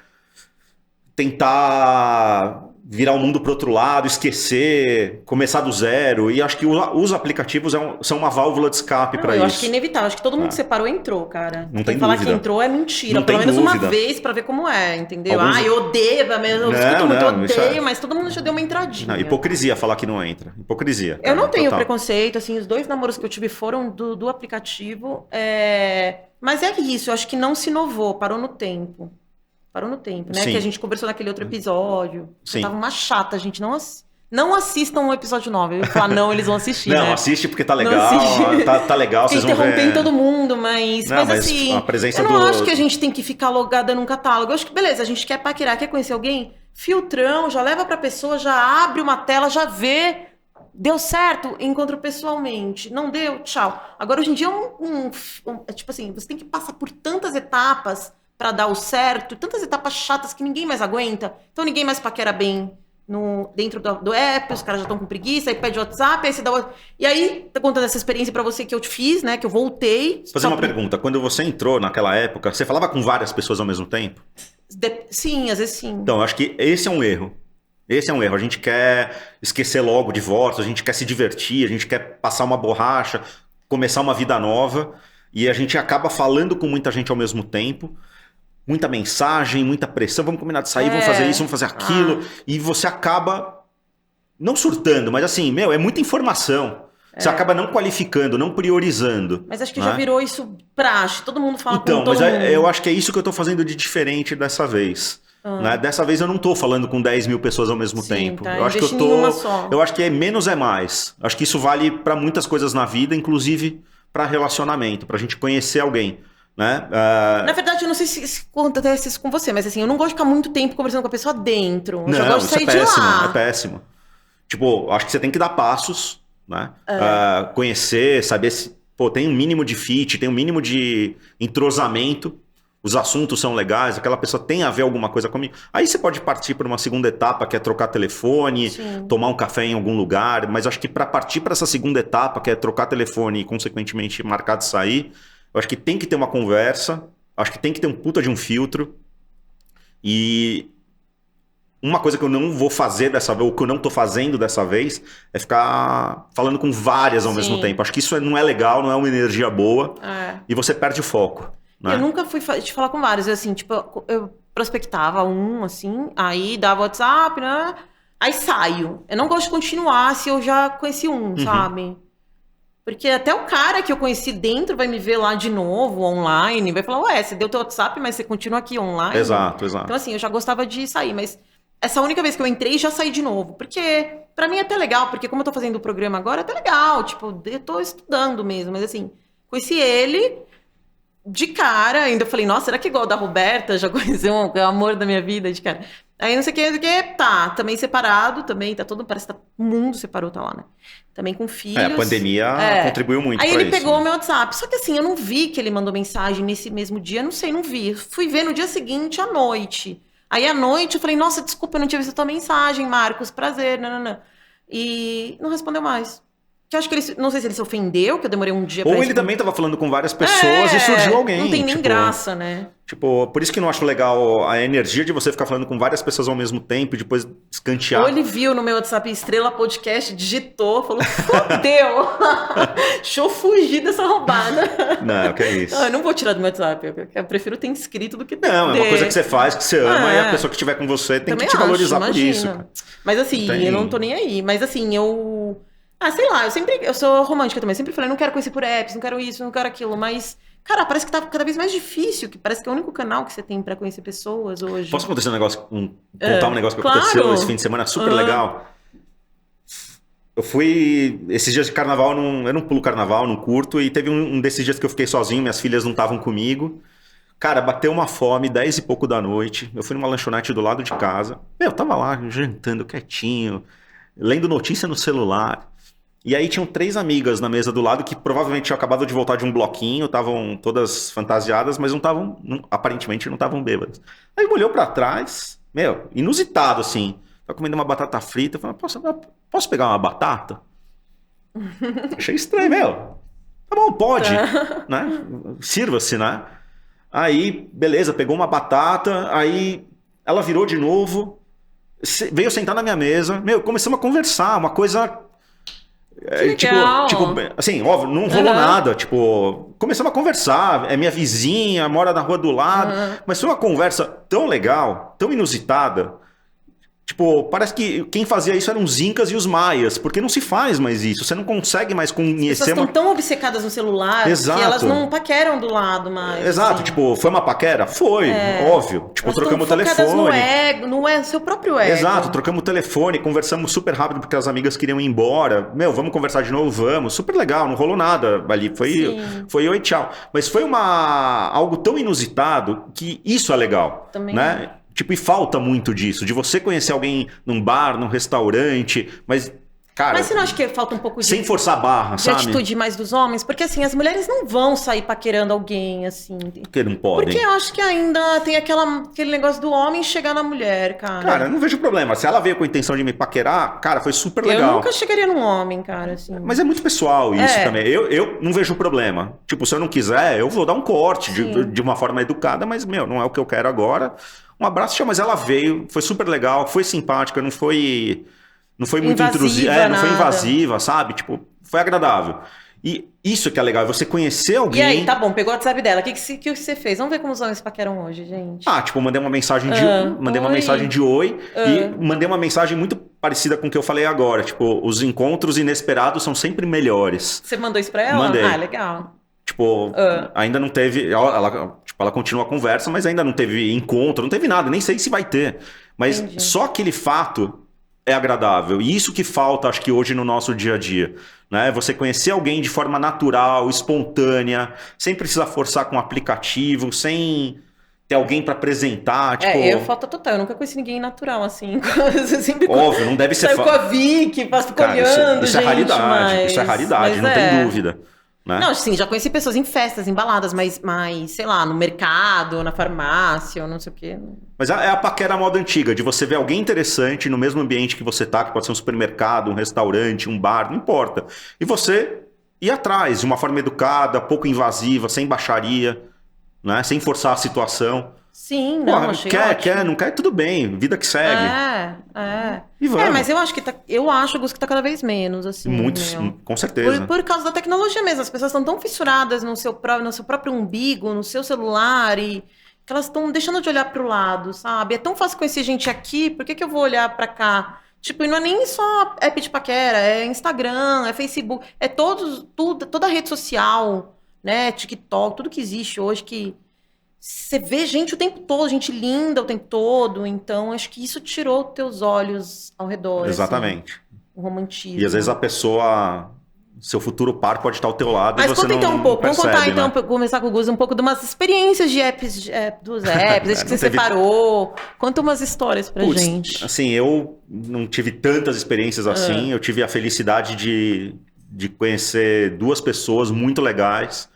tentar virar o mundo para outro lado, esquecer, começar do zero. E acho que os aplicativos são uma válvula de escape para isso. Eu acho que é inevitável. Acho que todo mundo que separou entrou, cara. Não tem falar dúvida. Que entrou é mentira. Não Pelo menos dúvida. uma vez para ver como é, entendeu? Eu odeio, eu escuto muito, odeio, mas todo mundo já deu uma entradinha. Não, hipocrisia falar que não entra. Hipocrisia. Cara, eu não tenho total. Preconceito, assim, os 2 namoros que eu tive foram do aplicativo. Mas é isso, eu acho que não se inovou, parou no tempo. Parou no tempo, né? Sim. Que a gente conversou naquele outro episódio. Sim. Eu tava uma chata, gente. Não assistam o episódio 9. Eu ia falar, não, eles vão assistir. Não, né? Assiste porque tá legal. Tá legal, vocês vão ver. Interrompendo todo mundo, mas assim, a presença eu não acho que a gente tem que ficar logada num catálogo. Eu acho que, beleza, a gente quer paquerar, quer conhecer alguém, filtrão, já leva pra pessoa, já abre uma tela, já vê. Deu certo, encontra pessoalmente. Não deu, tchau. Agora, hoje em dia, tipo assim, você tem que passar por tantas etapas pra dar o certo, tantas etapas chatas que ninguém mais aguenta. Então, ninguém mais paquera bem dentro do app, os caras já estão com preguiça, aí pede o WhatsApp, aí você dá o... E aí, tá contando essa experiência pra você que eu te fiz, né, que eu voltei. Vou fazer uma pergunta. Quando você entrou naquela época, você falava com várias pessoas ao mesmo tempo? Sim, às vezes sim. Então, eu acho que esse é um erro. Esse é um erro. A gente quer esquecer logo o divórcio, a gente quer se divertir, a gente quer passar uma borracha, começar uma vida nova, e a gente acaba falando com muita gente ao mesmo tempo. Muita mensagem, muita pressão, vamos combinar de sair, vamos fazer isso, vamos fazer aquilo. E você acaba, não surtando, mas assim, é muita informação. Você acaba não qualificando, não priorizando. Mas acho que já virou isso praxe, todo mundo fala com todo mundo. Então, mas eu acho que é isso que eu tô fazendo de diferente dessa vez. Né? Dessa vez eu não tô falando com 10 mil pessoas ao mesmo tempo. Tá, eu acho que eu acho que menos é mais. Acho que isso vale para muitas coisas na vida, inclusive para relacionamento, pra gente conhecer alguém. Né? Na verdade, eu não sei se acontece isso com você, mas assim, eu não gosto de ficar muito tempo conversando com a pessoa dentro. Eu gosto de sair de lá. É péssimo. Tipo, acho que você tem que dar passos, né? Conhecer, saber se tem um mínimo de fit, tem um mínimo de entrosamento, os assuntos são legais, aquela pessoa tem a ver alguma coisa comigo. Aí você pode partir para uma segunda etapa, que é trocar telefone, tomar um café em algum lugar, mas acho que para partir para essa segunda etapa, que é trocar telefone e, consequentemente, marcar de sair, eu acho que tem que ter uma conversa, acho que tem que ter um puta de um filtro. E uma coisa que eu não vou fazer dessa vez, ou que eu não tô fazendo dessa vez, é ficar falando com várias ao mesmo tempo. Acho que isso não é legal, não é uma energia boa. E você perde o foco. Né? Eu nunca fui te falar com vários. Assim, tipo, eu prospectava assim, aí dava WhatsApp, né? Aí saio. Eu não gosto de continuar se eu já conheci sabe? Porque até o cara que eu conheci dentro vai me ver lá de novo, online, vai falar, ué, você deu teu WhatsApp, mas você continua aqui online. Exato. Então, assim, eu já gostava de sair, mas essa única vez que eu entrei, já saí de novo. Porque, pra mim, é até legal, porque como eu tô fazendo o programa agora, é até legal, tipo, eu tô estudando mesmo, mas assim, conheci ele de cara, ainda falei, nossa, será que é igual da Roberta? Já conheceu o amor da minha vida de cara. Aí não sei o que, tá, também separado, também, tá todo, parece que o mundo separou, tá lá, né? Também com filhos. A pandemia contribuiu muito pra isso. Aí ele pegou o meu WhatsApp, só que assim, eu não vi que ele mandou mensagem nesse mesmo dia, não sei, não vi. Fui ver no dia seguinte, à noite. Aí à noite eu falei, nossa, desculpa, eu não tinha visto a tua mensagem, Marcos, prazer, não. E não respondeu mais. Que eu acho que ele, não sei se ele se ofendeu, que eu demorei um dia Ou pra ele também tava falando com várias pessoas e surgiu alguém. Não tem nem tipo, graça, né? Tipo, por isso que eu não acho legal a energia de você ficar falando com várias pessoas ao mesmo tempo e depois escantear. Ou ele viu no meu WhatsApp Estrela Podcast, digitou, falou, fodeu! Deixa eu fugir dessa roubada. Não, que é isso. Eu não vou tirar do meu WhatsApp, eu prefiro ter inscrito do que ter. Não, é uma coisa que você faz, que você ama, e a pessoa que estiver com você tem Também que te valorizar acho, por isso. Cara. Mas assim, eu não tô nem aí. Mas assim, sei lá, eu sou romântica também. Eu sempre falei, não quero conhecer por apps, não quero isso, não quero aquilo. Mas, cara, parece que tá cada vez mais difícil. Que parece que é o único canal que você tem pra conhecer pessoas hoje. Posso contar um negócio que aconteceu esse fim de semana super legal? Eu fui esses dias de carnaval, eu não pulo carnaval, não curto. E teve um desses dias que eu fiquei sozinho, minhas filhas não estavam comigo. Cara, bateu uma fome, 10 e pouco da noite. Eu fui numa lanchonete do lado de casa. Eu tava lá, jantando quietinho, lendo notícia no celular. E aí tinham 3 amigas na mesa do lado que provavelmente tinham acabado de voltar de um bloquinho, estavam todas fantasiadas, mas aparentemente não estavam bêbadas. Aí me olhou pra trás, inusitado assim. Tava comendo uma batata frita, falei, posso pegar uma batata? Achei estranho, Tá bom, pode, né? Sirva-se, né? Aí, beleza, pegou uma batata, aí ela virou de novo, veio sentar na minha mesa, começamos a conversar, uma coisa... Tipo, assim, óbvio, não rolou nada, tipo, começamos a conversar, é minha vizinha, mora na rua do lado, mas foi uma conversa tão legal, tão inusitada, tipo, parece que quem fazia isso eram os incas e os maias, porque não se faz mais isso, você não consegue mais conhecer... As pessoas estão tão obcecadas no celular que elas não paqueram do lado mais. Exato, assim. Tipo, foi uma paquera? Foi, óbvio. Tipo, trocamos o telefone. No seu próprio ego. Exato, trocamos o telefone, conversamos super rápido porque as amigas queriam ir embora. Vamos conversar de novo? Vamos. Super legal, não rolou nada ali. Foi oi, tchau. Mas foi algo tão inusitado que isso é legal. Também né? Tipo, e falta muito disso, de você conhecer alguém num bar, num restaurante, mas, cara... Mas você não acha que falta um pouco sem forçar a barra, de sabe? atitude mais dos homens? Porque, assim, as mulheres não vão sair paquerando alguém, assim... Porque não podem. Porque eu acho que ainda tem aquele negócio do homem chegar na mulher, cara. Cara, eu não vejo problema. Se ela veio com a intenção de me paquerar, cara, foi super legal. Eu nunca chegaria num homem, cara, assim... Mas é muito pessoal isso também. Eu não vejo problema. Tipo, se eu não quiser, eu vou dar um corte de uma forma educada, mas, não é o que eu quero agora... Um abraço, mas ela veio, foi super legal, foi simpática, não foi muito intrusiva, não foi invasiva, sabe? Tipo, foi agradável. E isso que é legal, você conhecer alguém... E aí, tá bom, pegou o WhatsApp dela, o que você fez? Vamos ver como os homens paqueram hoje, gente. Tipo, mandei uma mensagem de oi e mandei uma mensagem muito parecida com o que eu falei agora. Tipo, os encontros inesperados são sempre melhores. Você mandou isso pra ela? Mandei. Ah, legal. Tipo, ainda não teve... Ela continua a conversa, mas ainda não teve encontro, não teve nada, nem sei se vai ter. Mas só aquele fato é agradável. E isso que falta, acho que hoje no nosso dia a dia. Né? Você conhecer alguém de forma natural, espontânea, sem precisar forçar com um aplicativo, sem ter alguém pra apresentar. Tipo... falta total. Eu nunca conheci ninguém natural, assim. Óbvio, não deve ser... Saiu com a Vicky, fica olhando, isso é raridade, isso é raridade, não tem dúvida. Né? Não, sim, já conheci pessoas em festas, em baladas, mas sei lá, no mercado, na farmácia, ou não sei o quê. Mas é a paquera moda antiga, de você ver alguém interessante no mesmo ambiente que você tá, que pode ser um supermercado, um restaurante, um bar, não importa. E você ir atrás, de uma forma educada, pouco invasiva, sem baixaria, né? Sem forçar a situação. Sim, não, achei ótimo. Não quer, tudo bem, vida que segue. E vamos. Mas eu acho que Gus, que tá cada vez menos, assim. Muitos, com certeza. Por causa da tecnologia mesmo, as pessoas estão tão fissuradas no seu próprio umbigo, no seu celular, e que elas estão deixando de olhar pro lado, sabe? É tão fácil conhecer gente aqui, por que eu vou olhar pra cá? Tipo, e não é nem só app de paquera, é Instagram, é Facebook, é toda rede social, né? TikTok, tudo que existe hoje que... Você vê gente o tempo todo, gente linda o tempo todo. Então, acho que isso tirou teus olhos ao redor. Exatamente. Assim, o romantismo. E às vezes a pessoa... Seu futuro par pode estar ao teu lado. Mas e você conta então um pouco. Percebe, vamos contar né? então, começar com o Gus, um pouco de umas experiências de apps, dos apps, desde que você separou. Conta umas histórias pra gente. Assim, eu não tive tantas experiências assim. Eu tive a felicidade de conhecer 2 pessoas muito legais.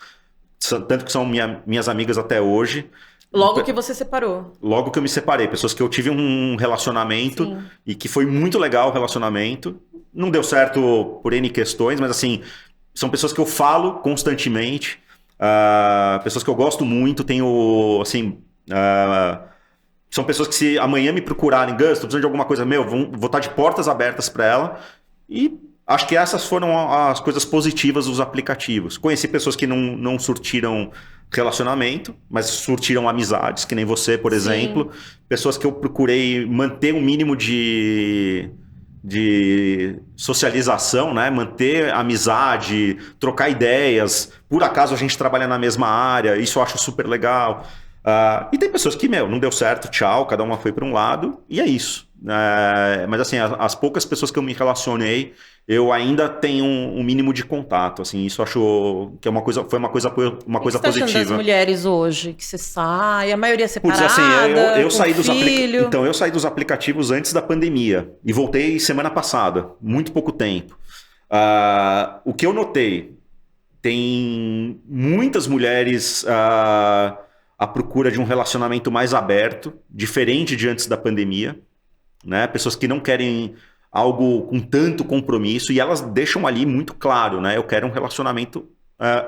Tanto que são minhas amigas até hoje. Logo que você separou. Logo que eu me separei. Pessoas que eu tive um relacionamento e que foi muito legal o relacionamento. não deu certo por N questões, mas assim, são pessoas que eu falo constantemente, pessoas que eu gosto muito, tenho, assim, são pessoas que se amanhã me procurarem, Gus, tô precisando de alguma coisa, vou estar de portas abertas para ela, e acho que essas foram as coisas positivas dos aplicativos. Conheci pessoas que não surtiram relacionamento, mas surtiram amizades, que nem você, por exemplo. Pessoas que eu procurei manter um mínimo de socialização, né? Manter amizade, trocar ideias. Por acaso a gente trabalha na mesma área, isso eu acho super legal. E tem pessoas que, não deu certo, tchau, cada uma foi para um lado, e é isso. Mas assim, as poucas pessoas que eu me relacionei, eu ainda tenho um mínimo de contato, assim, isso acho que foi uma coisa positiva. Tá achando das mulheres hoje que você sai, a maioria separada, assim, eu saí filho. Então, eu saí dos aplicativos antes da pandemia e voltei semana passada, muito pouco tempo. O que eu notei, tem muitas mulheres à procura de um relacionamento mais aberto, diferente de antes da pandemia, né? Pessoas que não querem algo com tanto compromisso e elas deixam ali muito claro, né? Eu quero um relacionamento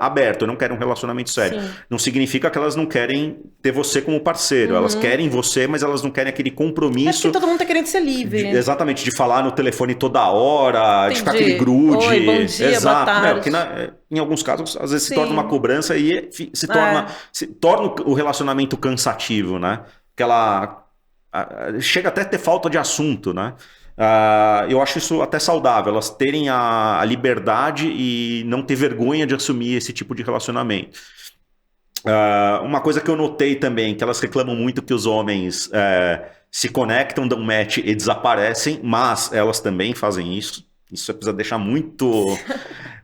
aberto, eu não quero um relacionamento sério. Sim. Não significa que elas não querem ter você como parceiro, elas querem você, mas elas não querem aquele compromisso. É porque todo mundo tá querendo ser livre. Exatamente, de falar no telefone toda hora, de ficar aquele grude. Oi, bom dia, exato. Boa tarde. Porque em alguns casos, às vezes se torna uma cobrança e se torna o relacionamento cansativo, né? Que ela chega até a ter falta de assunto, né? Eu acho isso até saudável, elas terem a liberdade e não ter vergonha de assumir esse tipo de relacionamento. Uma coisa que eu notei também, que elas reclamam muito que os homens se conectam, dão match e desaparecem, mas elas também fazem isso. Isso precisa deixar muito...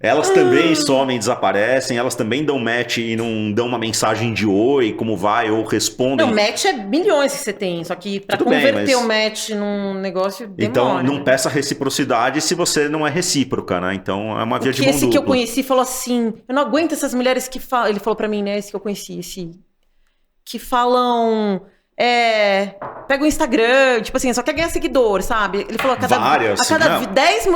Elas também somem, desaparecem, elas também dão match e não dão uma mensagem de oi, como vai, ou respondem. Não, match é milhões que você tem, só que para converter o match num negócio demora. Então, não peça reciprocidade se você não é recíproca, né? Então, é uma via de mão dupla. Esse que eu conheci falou assim, eu não aguento essas mulheres que falam... Ele falou pra mim, né, esse que eu conheci, que falam... pega o Instagram, tipo assim, só quer ganhar seguidor, sabe? Ele falou,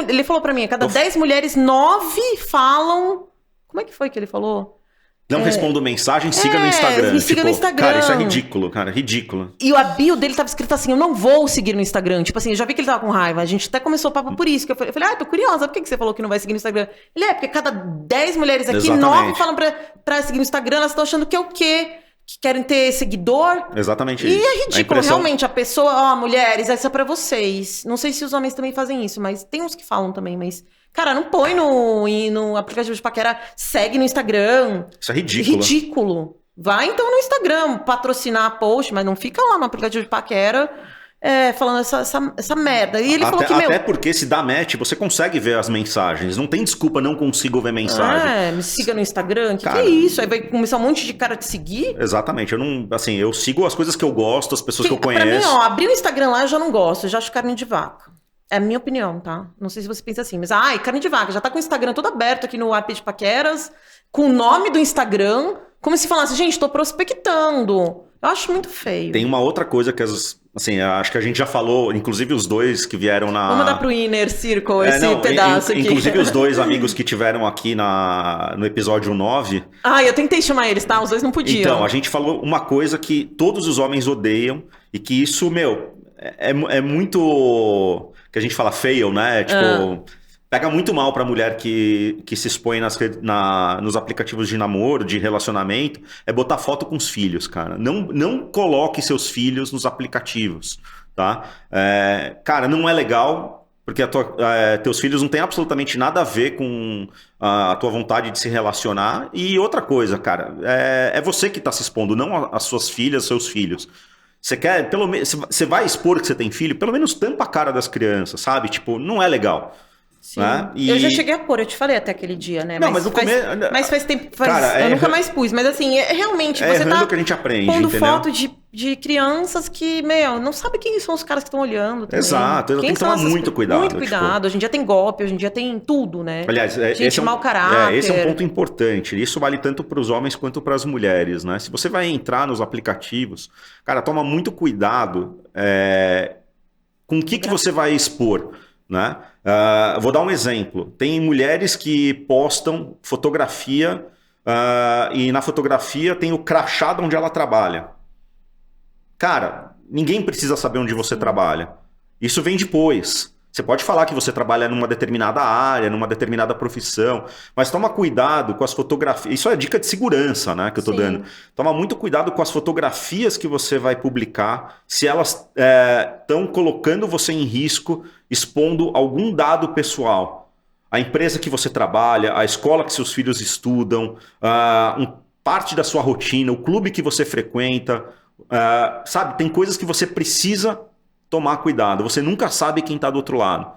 ele falou pra mim, a cada 10 mulheres, 9 falam... Como é que foi que ele falou? Não respondo mensagem, siga no Instagram. Me siga no Instagram. Cara, isso é ridículo, cara, ridículo. E a bio dele tava escrito assim, eu não vou seguir no Instagram. Tipo assim, eu já vi que ele tava com raiva. A gente até começou o papo por isso. Que eu falei, tô curiosa, por que você falou que não vai seguir no Instagram? Ele porque cada 10 mulheres aqui, Exatamente. 9 falam pra seguir no Instagram, elas estão achando que é o quê? Que querem ter seguidor. Exatamente isso. E é ridículo, realmente. A pessoa, mulheres, essa é pra vocês. Não sei se os homens também fazem isso, mas tem uns que falam também, mas... Cara, não põe no aplicativo de paquera, segue no Instagram. Isso é ridículo. Ridículo. Vai então no Instagram, patrocinar a post, mas não fica lá no aplicativo de paquera falando essa merda. E ele falou que, Até porque se dá match, você consegue ver as mensagens. Não tem desculpa, não consigo ver mensagem. Me siga no Instagram. Que é isso? Aí vai começar um monte de cara te seguir? Exatamente. Eu sigo as coisas que eu gosto, as pessoas que eu conheço. Pra mim, abrir o Instagram lá eu já não gosto. Eu já acho carne de vaca. É a minha opinião, tá? Não sei se você pensa assim, mas carne de vaca, já tá com o Instagram todo aberto aqui no app de paqueras, com o nome do Instagram, como se falasse, gente, tô prospectando. Eu acho muito feio. Tem uma outra coisa que, acho que a gente já falou, inclusive os dois que vieram na... Vamos mandar pro Inner Circle esse pedaço aqui. Inclusive os dois amigos que tiveram aqui no episódio 9. Eu tentei chamar eles, tá? Os dois não podiam. Então, a gente falou uma coisa que todos os homens odeiam e que isso, é muito... que a gente fala fail, né? Pega muito mal pra mulher que se expõe nos aplicativos de namoro, de relacionamento, é botar foto com os filhos, cara. Não coloque seus filhos nos aplicativos, tá? Cara, não é legal, porque teus filhos não têm absolutamente nada a ver com a tua vontade de se relacionar. E outra coisa, cara, é você que tá se expondo, não as suas filhas, seus filhos. Você quer, pelo menos, você vai expor que você tem filho, pelo menos tampa a cara das crianças, sabe? Tipo, não é legal. Sim. Né? Eu já cheguei a pôr, eu te falei até aquele dia, né? Não, mas no começo... Mas faz tempo, eu nunca mais pus. Mas assim, realmente, você tá que a gente aprende, pondo entendeu? foto de crianças que, não sabe quem são os caras que estão olhando também. Exato, tem que tomar muito cuidado. Muito cuidado, hoje em dia tem golpe, hoje em dia tem tudo, né? Aliás, gente mau caráter. Esse é um ponto importante, isso vale tanto para os homens quanto para as mulheres, né? Se você vai entrar nos aplicativos, cara, toma muito cuidado com o que você vai expor, né? Vou dar um exemplo. Tem mulheres que postam fotografia e na fotografia tem o crachá de onde ela trabalha. Cara, ninguém precisa saber onde você trabalha. Isso vem depois. Você pode falar que você trabalha numa determinada área, numa determinada profissão, mas toma cuidado com as fotografias. Isso é dica de segurança, né, que eu tô dando. Toma muito cuidado com as fotografias que você vai publicar, se elas estão colocando você em risco, expondo algum dado pessoal. A empresa que você trabalha, a escola que seus filhos estudam, parte da sua rotina, o clube que você frequenta, sabe? Tem coisas que você precisa tomar cuidado. Você nunca sabe quem está do outro lado.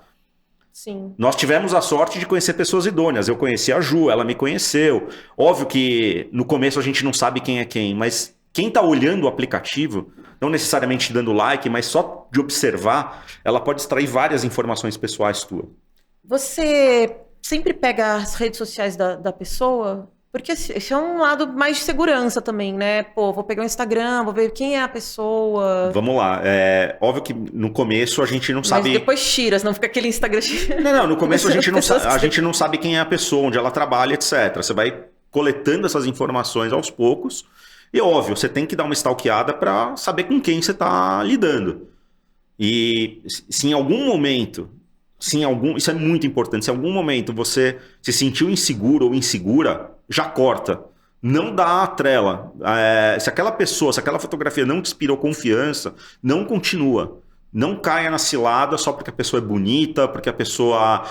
Sim. Nós tivemos a sorte de conhecer pessoas idôneas. Eu conheci a Ju, ela me conheceu. Óbvio que no começo a gente não sabe quem é quem, mas quem está olhando o aplicativo, não necessariamente dando like, mas só de observar, ela pode extrair várias informações pessoais tuas. Você sempre pega as redes sociais da pessoa? Porque esse é um lado mais de segurança também, né? Pô, vou pegar o Instagram, vou ver quem é a pessoa. Vamos lá. Óbvio que no começo a gente não sabe... Mas depois tira, senão fica aquele Instagram... Não, no começo a gente não sabe quem é a pessoa, onde ela trabalha, etc. Você vai coletando essas informações aos poucos. E óbvio, você tem que dar uma stalkeada para saber com quem você está lidando. E se em algum momento... Isso é muito importante. Se em algum momento você se sentiu inseguro ou insegura, já corta. Não dá a trela. Se aquela fotografia não te inspirou confiança, não continua. Não caia na cilada só porque a pessoa é bonita, porque a pessoa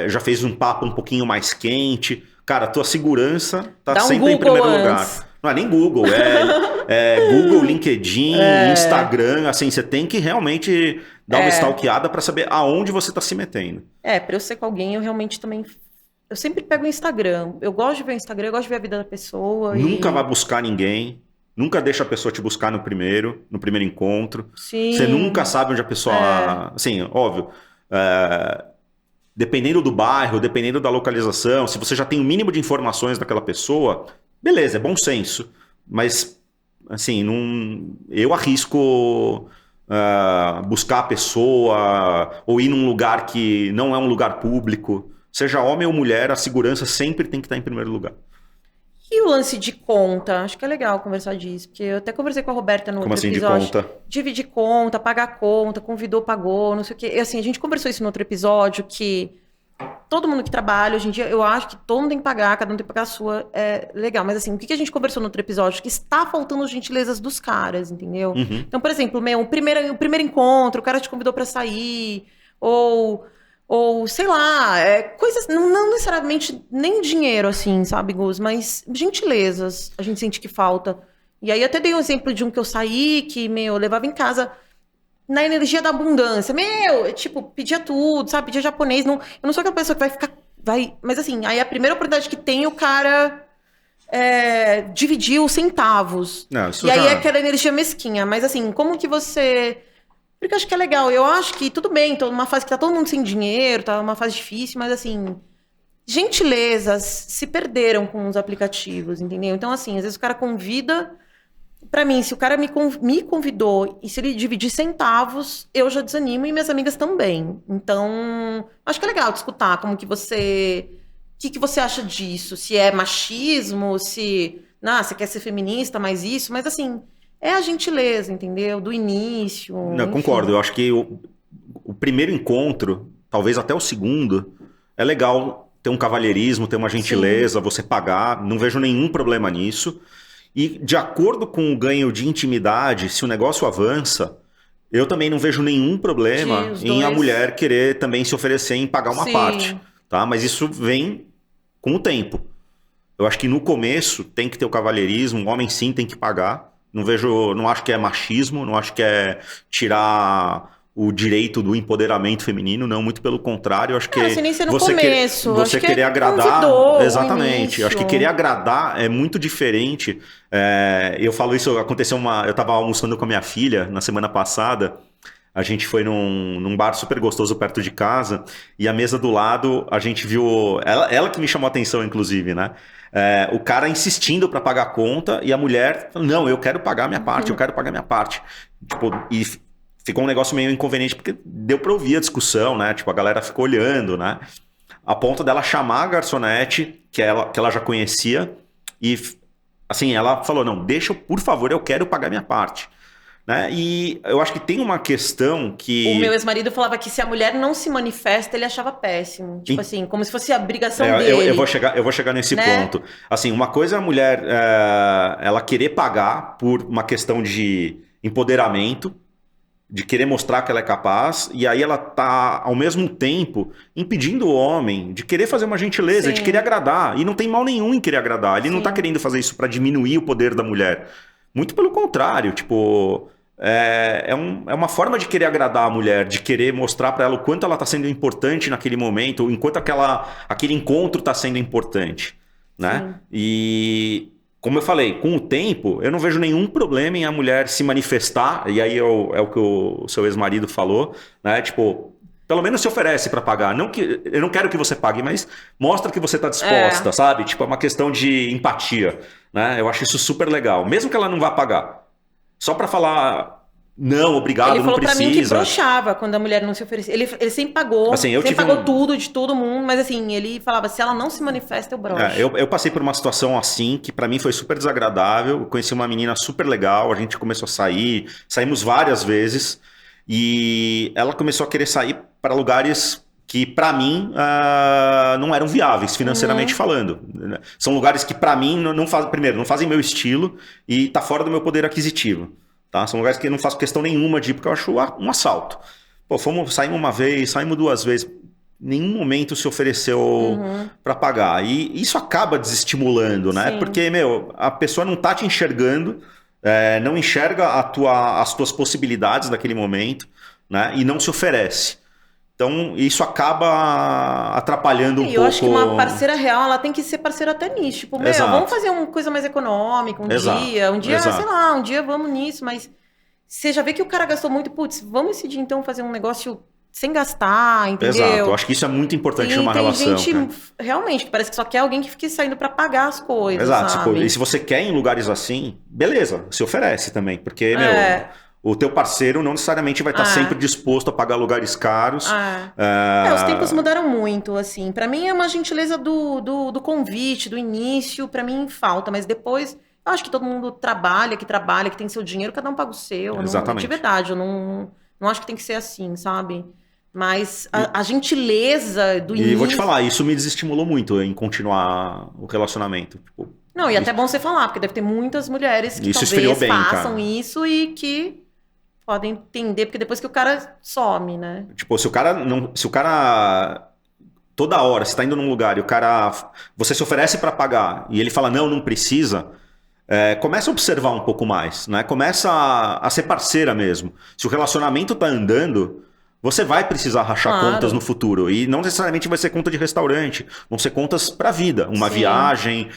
já fez um papo um pouquinho mais quente. Cara, a tua segurança tá sempre em primeiro lugar. Não é nem Google, Google, LinkedIn, Instagram, assim, você tem que realmente dar uma stalkeada para saber aonde você está se metendo. Para eu ser com alguém, eu realmente também... Eu sempre pego o Instagram. Eu gosto de ver o Instagram, eu gosto de ver a vida da pessoa. Nunca vai buscar ninguém. Nunca deixa a pessoa te buscar no primeiro encontro. Sim. Você nunca sabe onde a pessoa... Assim, óbvio... Dependendo do bairro, dependendo da localização, se você já tem o mínimo de informações daquela pessoa, beleza, é bom senso. Mas, assim, eu arrisco buscar a pessoa ou ir num lugar que não é um lugar público. Seja homem ou mulher, a segurança sempre tem que estar em primeiro lugar. E o lance de conta? Acho que é legal conversar disso, porque eu até conversei com a Roberta no outro episódio. De conta? Dividir conta, pagar conta, convidou, pagou, não sei o quê. E assim, a gente conversou isso no outro episódio, que todo mundo que trabalha, hoje em dia, eu acho que todo mundo tem que pagar, cada um tem que pagar a sua, é legal. Mas assim, o que a gente conversou no outro episódio? Que está faltando as gentilezas dos caras, entendeu? Uhum. Então, por exemplo, o primeiro encontro, o cara te convidou pra sair, ou sei lá, coisas, não necessariamente nem dinheiro, assim, sabe, Gus? Mas gentilezas a gente sente que falta. E aí até dei um exemplo de um que eu saí, que, eu levava em casa na energia da abundância. Tipo, pedia tudo, sabe? Pedia japonês. Eu não sou aquela pessoa que mas assim, aí a primeira oportunidade que tem, o cara dividir os centavos. Não, isso e aí já... é aquela energia mesquinha. Mas assim, como que você... Porque eu acho que é legal. Eu acho que tudo bem, tô numa fase que tá todo mundo sem dinheiro, tá numa fase difícil, mas assim, gentilezas se perderam com os aplicativos, entendeu? Então, assim, às vezes o cara convida. Pra mim, se o cara me convidou e se ele dividir centavos, eu já desanimo e minhas amigas também. Então, acho que é legal de escutar como que você... O que você acha disso? Se é machismo, se... você quer ser feminista, mas isso, mas assim... É a gentileza, entendeu? Do início. Não, enfim. concordo. Eu acho que o primeiro encontro, talvez até o segundo, é legal ter um cavalheirismo, ter uma gentileza, você pagar. Não vejo nenhum problema nisso. E de acordo com o ganho de intimidade, se o negócio avança, eu também não vejo nenhum problema em a mulher querer também se oferecer em pagar uma parte. Tá? Mas isso vem com o tempo. Eu acho que no começo tem que ter o cavalheirismo, o homem sim tem que pagar. Não acho que é machismo, não acho que é tirar o direito do empoderamento feminino, não, muito pelo contrário, eu acho que nem ser no começo, você acho querer que agradar, convidou, exatamente, eu acho que querer agradar é muito diferente. Eu falo isso, eu estava almoçando com a minha filha na semana passada, a gente foi num bar super gostoso perto de casa, e a mesa do lado, a gente viu, ela que me chamou a atenção, inclusive, né? O cara insistindo para pagar a conta, e a mulher, não, eu quero pagar a minha parte, eu quero pagar a minha parte. Tipo, e ficou um negócio meio inconveniente, porque deu pra ouvir a discussão, né? Tipo, a galera ficou olhando, né? A ponto dela chamar a garçonete, que ela já conhecia, e assim, ela falou, não, deixa, por favor, eu quero pagar minha parte. Né? E eu acho que tem uma questão que... O meu ex-marido falava que se a mulher não se manifesta, ele achava péssimo. Tipo assim, como se fosse a obrigação dele. Eu vou chegar nesse ponto. Assim, uma coisa é a mulher ela querer pagar por uma questão de empoderamento, de querer mostrar que ela é capaz, e aí ela tá, ao mesmo tempo, impedindo o homem de querer fazer uma gentileza, Sim. de querer agradar. E não tem mal nenhum em querer agradar. Ele não tá querendo fazer isso para diminuir o poder da mulher. Muito pelo contrário, tipo... É uma forma de querer agradar a mulher, de querer mostrar para ela o quanto ela está sendo importante naquele momento, o enquanto aquele encontro está sendo importante, né? Sim. E como eu falei, com o tempo, eu não vejo nenhum problema em a mulher se manifestar, e aí é o que o seu ex-marido falou, né? Tipo, pelo menos se oferece para pagar. Não que, eu não quero que você pague, mas mostra que você está disposta, sabe? Tipo, é uma questão de empatia, né? Eu acho isso super legal, mesmo que ela não vá pagar. Só pra falar, não, obrigado, não precisa. Ele falou pra mim que broxava quando a mulher não se oferecia. Ele sempre pagou, assim, sempre pagou tudo de todo mundo, mas assim, ele falava, se ela não se manifesta, eu broxo. Eu passei por uma situação assim, que pra mim foi super desagradável. Eu conheci uma menina super legal, a gente começou a sair, saímos várias vezes, e ela começou a querer sair para lugares que pra mim não eram viáveis, financeiramente falando. São lugares que pra mim não fazem, primeiro, não fazem meu estilo e tá fora do meu poder aquisitivo. Tá? São lugares que eu não faço questão nenhuma de ir, porque eu acho um assalto. Pô, saímos uma vez, saímos duas vezes, nenhum momento se ofereceu pra pagar. E isso acaba desestimulando, né? Sim. Porque, a pessoa não tá te enxergando, não enxerga as tuas possibilidades naquele momento, né? E não se oferece. Então, isso acaba atrapalhando um pouco. Eu acho que uma parceira real, ela tem que ser parceira até nisso. Tipo, vamos fazer uma coisa mais econômica um dia, sei lá, um dia vamos nisso, mas você já vê que o cara gastou muito, putz, vamos decidir então fazer um negócio sem gastar, entendeu? Exato, eu acho que isso é muito importante numa relação. Tem gente, realmente, que parece que só quer alguém que fique saindo pra pagar as coisas, Exato, sabe? E se você quer ir em lugares assim, beleza, se oferece também, porque, o teu parceiro não necessariamente vai estar sempre disposto a pagar lugares caros. Os tempos mudaram muito, assim. Pra mim é uma gentileza do convite, do início, pra mim falta. Mas depois, eu acho que todo mundo que tem seu dinheiro, cada um paga o seu. Exatamente. De verdade, eu não acho que tem que ser assim, sabe? Mas a gentileza do início... E vou te falar, isso me desestimulou muito em continuar o relacionamento. Tipo, não, e até bom você falar, porque deve ter muitas mulheres que isso talvez bem, façam cara. isso e que... podem entender, porque depois que o cara some, né? Tipo, se o cara toda hora, você tá indo num lugar e você se oferece para pagar e ele fala não precisa, começa a observar um pouco mais, né? Começa a ser parceira mesmo. Se o relacionamento tá andando, você vai precisar rachar contas no futuro. E não necessariamente vai ser conta de restaurante. Vão ser contas pra vida. Uma viagem,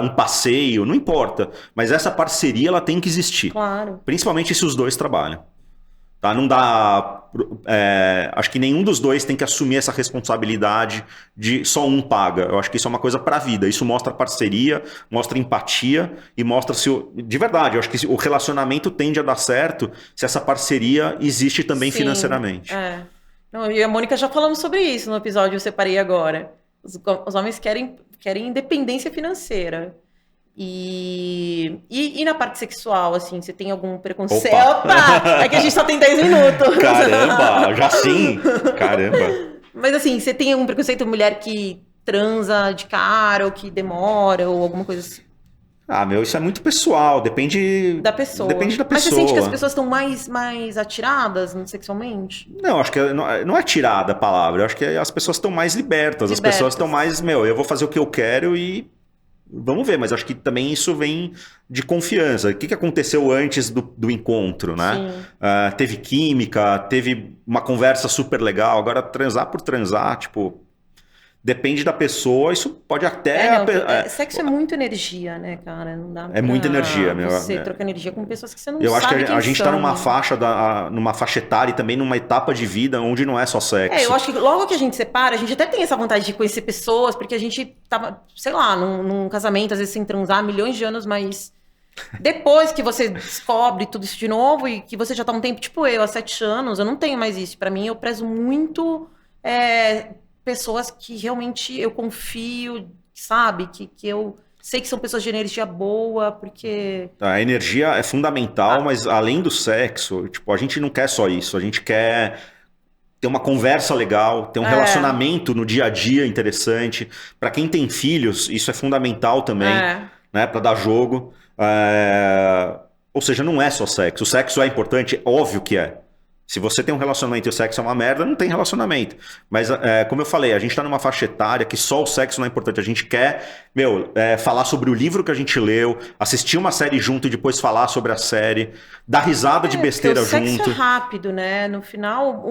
um passeio, não importa. Mas essa parceria, ela tem que existir. Claro. Principalmente se os dois trabalham. Tá? Não dá... acho que nenhum dos dois tem que assumir essa responsabilidade de só um paga. Eu acho que isso é uma coisa pra vida. Isso mostra parceria, mostra empatia e mostra se... De verdade, eu acho que o relacionamento tende a dar certo se essa parceria existe também financeiramente. Não, eu e a Mônica já falamos sobre isso no episódio Eu Separei Agora. Os homens querem independência financeira. E na parte sexual, assim, você tem algum preconceito? Opa! É que a gente só tem 10 minutos. Caramba, já sim. Caramba. Mas assim, você tem algum preconceito mulher que transa de cara, ou que demora, ou alguma coisa assim? Isso é muito pessoal, depende da pessoa. Depende da pessoa. Mas você sente que as pessoas estão mais atiradas sexualmente? Não, acho que não é tirada a palavra. Eu acho que as pessoas estão mais libertas. As pessoas estão mais, eu vou fazer o que eu quero e vamos ver. Mas acho que também isso vem de confiança. O que aconteceu antes do encontro, né? Teve química, teve uma conversa super legal. Agora, transar por transar, tipo... Depende da pessoa, isso pode até... Sexo é muita energia, né, cara? Não dá é muita energia, você troca energia com pessoas que você não eu sabe. Eu acho que a gente são, tá numa faixa etária e também numa etapa de vida onde não é só sexo. Eu acho que logo que a gente separa, a gente até tem essa vontade de conhecer pessoas, porque a gente tava, sei lá, num casamento, às vezes sem transar, milhões de anos, mas Depois que você descobre tudo isso de novo e que você já tá um tempo, tipo eu, há 7 anos, eu não tenho mais isso. Pra mim, eu prezo muito pessoas que realmente eu confio, sabe? Que eu sei que são pessoas de energia boa, porque... A energia é fundamental, mas além do sexo, tipo, a gente não quer só isso. A gente quer ter uma conversa legal, ter um relacionamento no dia a dia interessante. Para quem tem filhos, isso é fundamental também, né? Para dar jogo. Ou seja, não é só sexo. O sexo é importante, óbvio que é. Se você tem um relacionamento e o sexo é uma merda, não tem relacionamento. Mas, como eu falei, a gente tá numa faixa etária que só o sexo não é importante. A gente quer, falar sobre o livro que a gente leu, assistir uma série junto e depois falar sobre a série, dar risada de besteira junto. O sexo é rápido, né? No final,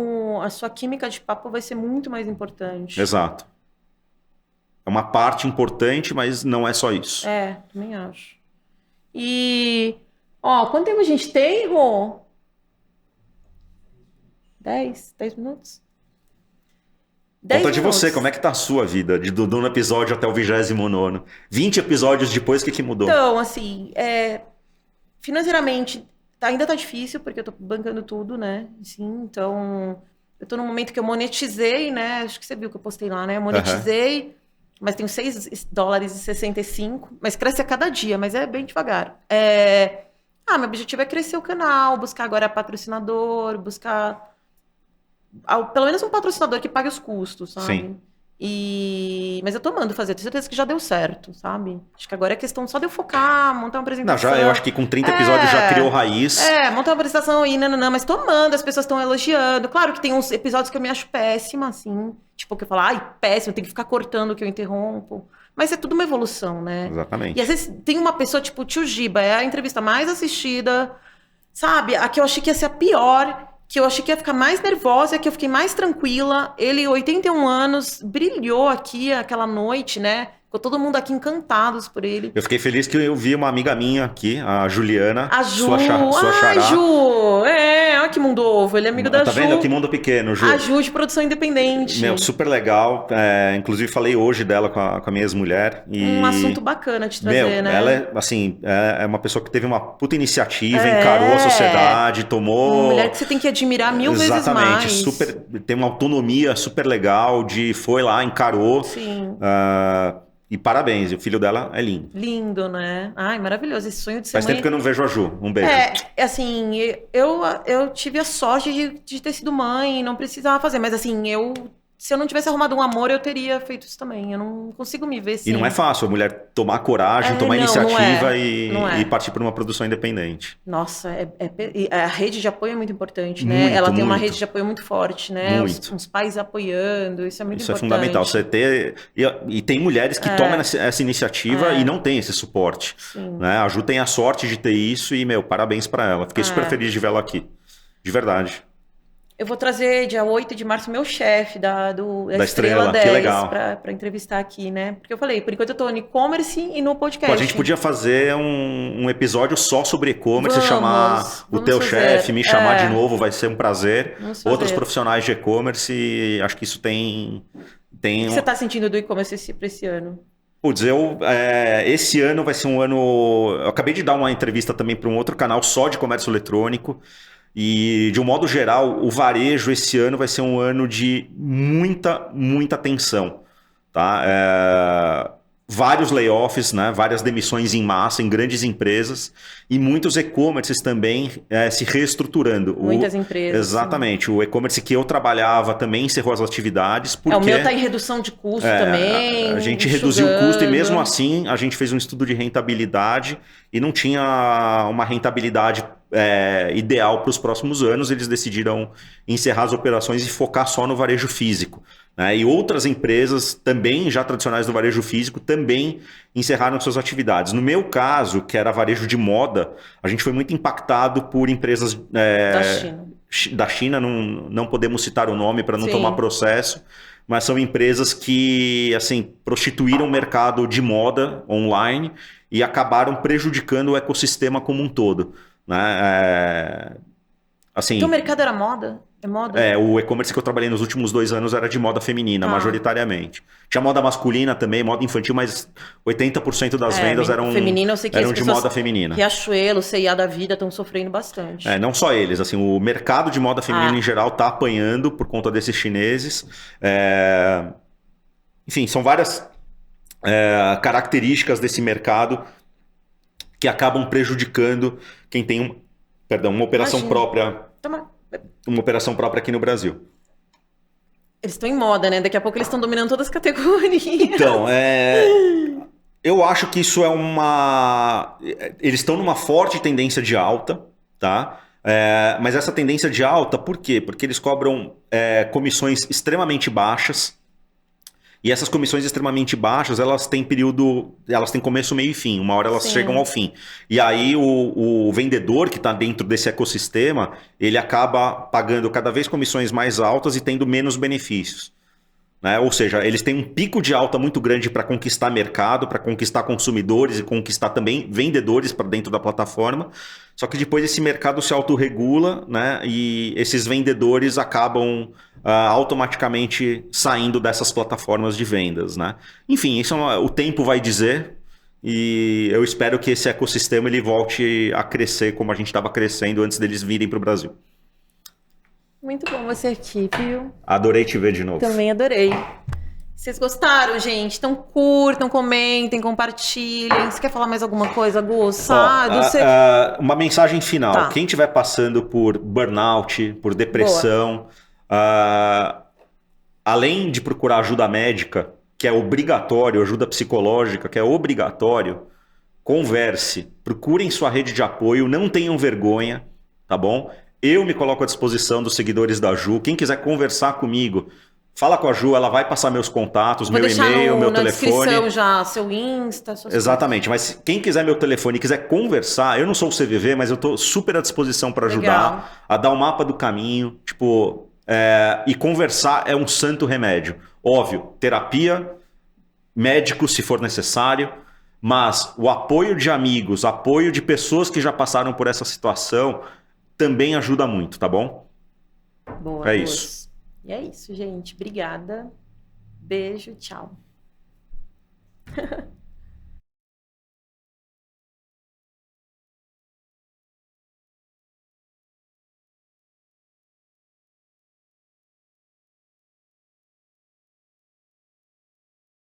a sua química de papo vai ser muito mais importante. Exato. É uma parte importante, mas não é só isso. Também acho. E, quanto tempo a gente tem, Rô? 10 minutos? Conta de você, como é que tá a sua vida? Do nono episódio até o 29º. 20 episódios depois, o que mudou? Então, assim, financeiramente ainda tá difícil, porque eu tô bancando tudo, né? Assim, então, eu tô num momento que eu monetizei, né? Acho que você viu que eu postei lá, né? Eu monetizei, mas tenho $6,65, mas cresce a cada dia, mas é bem devagar. Meu objetivo é crescer o canal, buscar agora patrocinador, buscar... pelo menos um patrocinador que pague os custos, sabe? Sim. Mas eu tô amando fazer, tenho certeza que já deu certo, sabe? Acho que agora é questão só de eu focar, montar uma apresentação. Eu acho que com 30 episódios já criou raiz. Montar uma apresentação aí, não, mas tô amando, as pessoas estão elogiando. Claro que tem uns episódios que eu me acho péssima, assim. Tipo, que eu falo, péssimo, tem que ficar cortando o que eu interrompo. Mas é tudo uma evolução, né? Exatamente. E às vezes tem uma pessoa, tipo o Tio Giba, é a entrevista mais assistida, sabe? A que eu achei que ia ser a pior, que eu achei que ia ficar mais nervosa, que eu fiquei mais tranquila. Ele, 81 anos, brilhou aqui aquela noite, né? Ficou todo mundo aqui encantados por ele. Eu fiquei feliz que eu vi uma amiga minha aqui, a Juliana. A Ju. Sua xará. Ju! Olha que mundo ovo. Ele é amigo da Ju. Tá vendo? Que mundo pequeno, Ju. A Ju de produção independente. Super legal. Inclusive, falei hoje dela com a minha ex-mulher. Um assunto bacana de trazer, né? Ela é uma pessoa que teve uma puta iniciativa, encarou a sociedade, tomou... Uma mulher que você tem que admirar mil vezes mais. Exatamente. Tem uma autonomia super legal foi lá, encarou. Sim. E parabéns, o filho dela é lindo. Lindo, né? Ai, maravilhoso. Esse sonho de ser Faz mãe... tempo que eu não vejo a Ju. Um beijo. Assim, eu tive a sorte de ter sido mãe e não precisava fazer. Mas assim, se eu não tivesse arrumado um amor, eu teria feito isso também. Eu não consigo me ver assim. E não é fácil a mulher tomar coragem, tomar iniciativa e partir para uma produção independente. Nossa, a rede de apoio é muito importante, né? Ela tem uma rede de apoio muito forte, né? Os pais apoiando, isso é muito importante. Isso é fundamental. Você ter... E tem mulheres que tomam essa iniciativa e não tem esse suporte. Né? A Ju tem a sorte de ter isso e, parabéns para ela. Fiquei super feliz de vê-la aqui. De verdade. Eu vou trazer dia 8 de março meu chefe da Estrela 10 que legal. Pra entrevistar aqui, né? Porque eu falei, por enquanto eu tô no e-commerce e no podcast. A gente podia fazer um episódio só sobre e-commerce, chamar o teu chefe, me chamar de novo, vai ser um prazer. Outros profissionais de e-commerce, acho que isso tem... O que você tá sentindo do e-commerce pra esse ano? Putz, esse ano vai ser um ano... Eu acabei de dar uma entrevista também para um outro canal só de comércio eletrônico. E, de um modo geral, o varejo esse ano vai ser um ano de muita, muita tensão. Tá? Vários layoffs, né? Várias demissões em massa em grandes empresas e muitos e-commerces também se reestruturando. Muitas empresas. Exatamente. Sim. O e-commerce que eu trabalhava também encerrou as atividades. Porque, o meu está em redução de custo também. A gente reduziu o custo e mesmo assim a gente fez um estudo de rentabilidade e não tinha uma rentabilidade ideal para os próximos anos. Eles decidiram encerrar as operações e focar só no varejo físico. E outras empresas também já tradicionais do varejo físico também encerraram suas atividades. No meu caso, que era varejo de moda, a gente foi muito impactado por empresas da China, não podemos citar o nome para não tomar processo, mas são empresas que assim, prostituíram o mercado de moda online e acabaram prejudicando o ecossistema como um todo. Assim, Teu mercado era moda? É moda? o e-commerce que eu trabalhei nos últimos 2 anos era de moda feminina, majoritariamente. Tinha moda masculina também, moda infantil, mas 80% das vendas feminino, eu sei que eram as de pessoas, moda feminina. Riachuelo, C&A da vida estão sofrendo bastante. Não só eles, assim, o mercado de moda feminina em geral tá apanhando por conta desses chineses. Enfim, são várias características desse mercado que acabam prejudicando quem tem uma operação própria. Uma operação própria aqui no Brasil. Eles estão em moda, né? Daqui a pouco eles estão dominando todas as categorias. Então, eu acho que isso é eles estão numa forte tendência de alta, tá? Mas essa tendência de alta, por quê? Porque eles cobram comissões extremamente baixas. E essas comissões extremamente baixas, elas têm começo, meio e fim. Uma hora elas chegam ao fim. E aí o vendedor que está dentro desse ecossistema, ele acaba pagando cada vez comissões mais altas e tendo menos benefícios. Né? Ou seja, eles têm um pico de alta muito grande para conquistar mercado, para conquistar consumidores e conquistar também vendedores para dentro da plataforma. Só que depois esse mercado se autorregula, né? E esses vendedores acabam automaticamente saindo dessas plataformas de vendas. Né? Enfim, isso o tempo vai dizer. E eu espero que esse ecossistema ele volte a crescer como a gente estava crescendo antes deles virem para o Brasil. Muito bom você aqui, viu? Adorei te ver de novo. Também adorei. Vocês gostaram, gente? Então curtam, comentem, compartilhem. Você quer falar mais alguma coisa, Gus? Uma mensagem final. Tá. Quem estiver passando por burnout, por depressão, além de procurar ajuda médica, que é obrigatório, ajuda psicológica, que é obrigatório, converse, procurem sua rede de apoio, não tenham vergonha, tá bom? Eu me coloco à disposição dos seguidores da Ju. Quem quiser conversar comigo, fala com a Ju, ela vai passar meus contatos, meu e-mail, meu telefone. Na descrição já, seu Insta, suas Exatamente, coisas. Mas quem quiser meu telefone e quiser conversar, eu não sou o CVV, mas eu estou super à disposição para ajudar, a dar o mapa do caminho, e conversar é um santo remédio. Óbvio, terapia, médico se for necessário, mas o apoio de amigos, apoio de pessoas que já passaram por essa situação também ajuda muito, tá bom? Boa, isso. E é isso, gente. Obrigada. Beijo, tchau.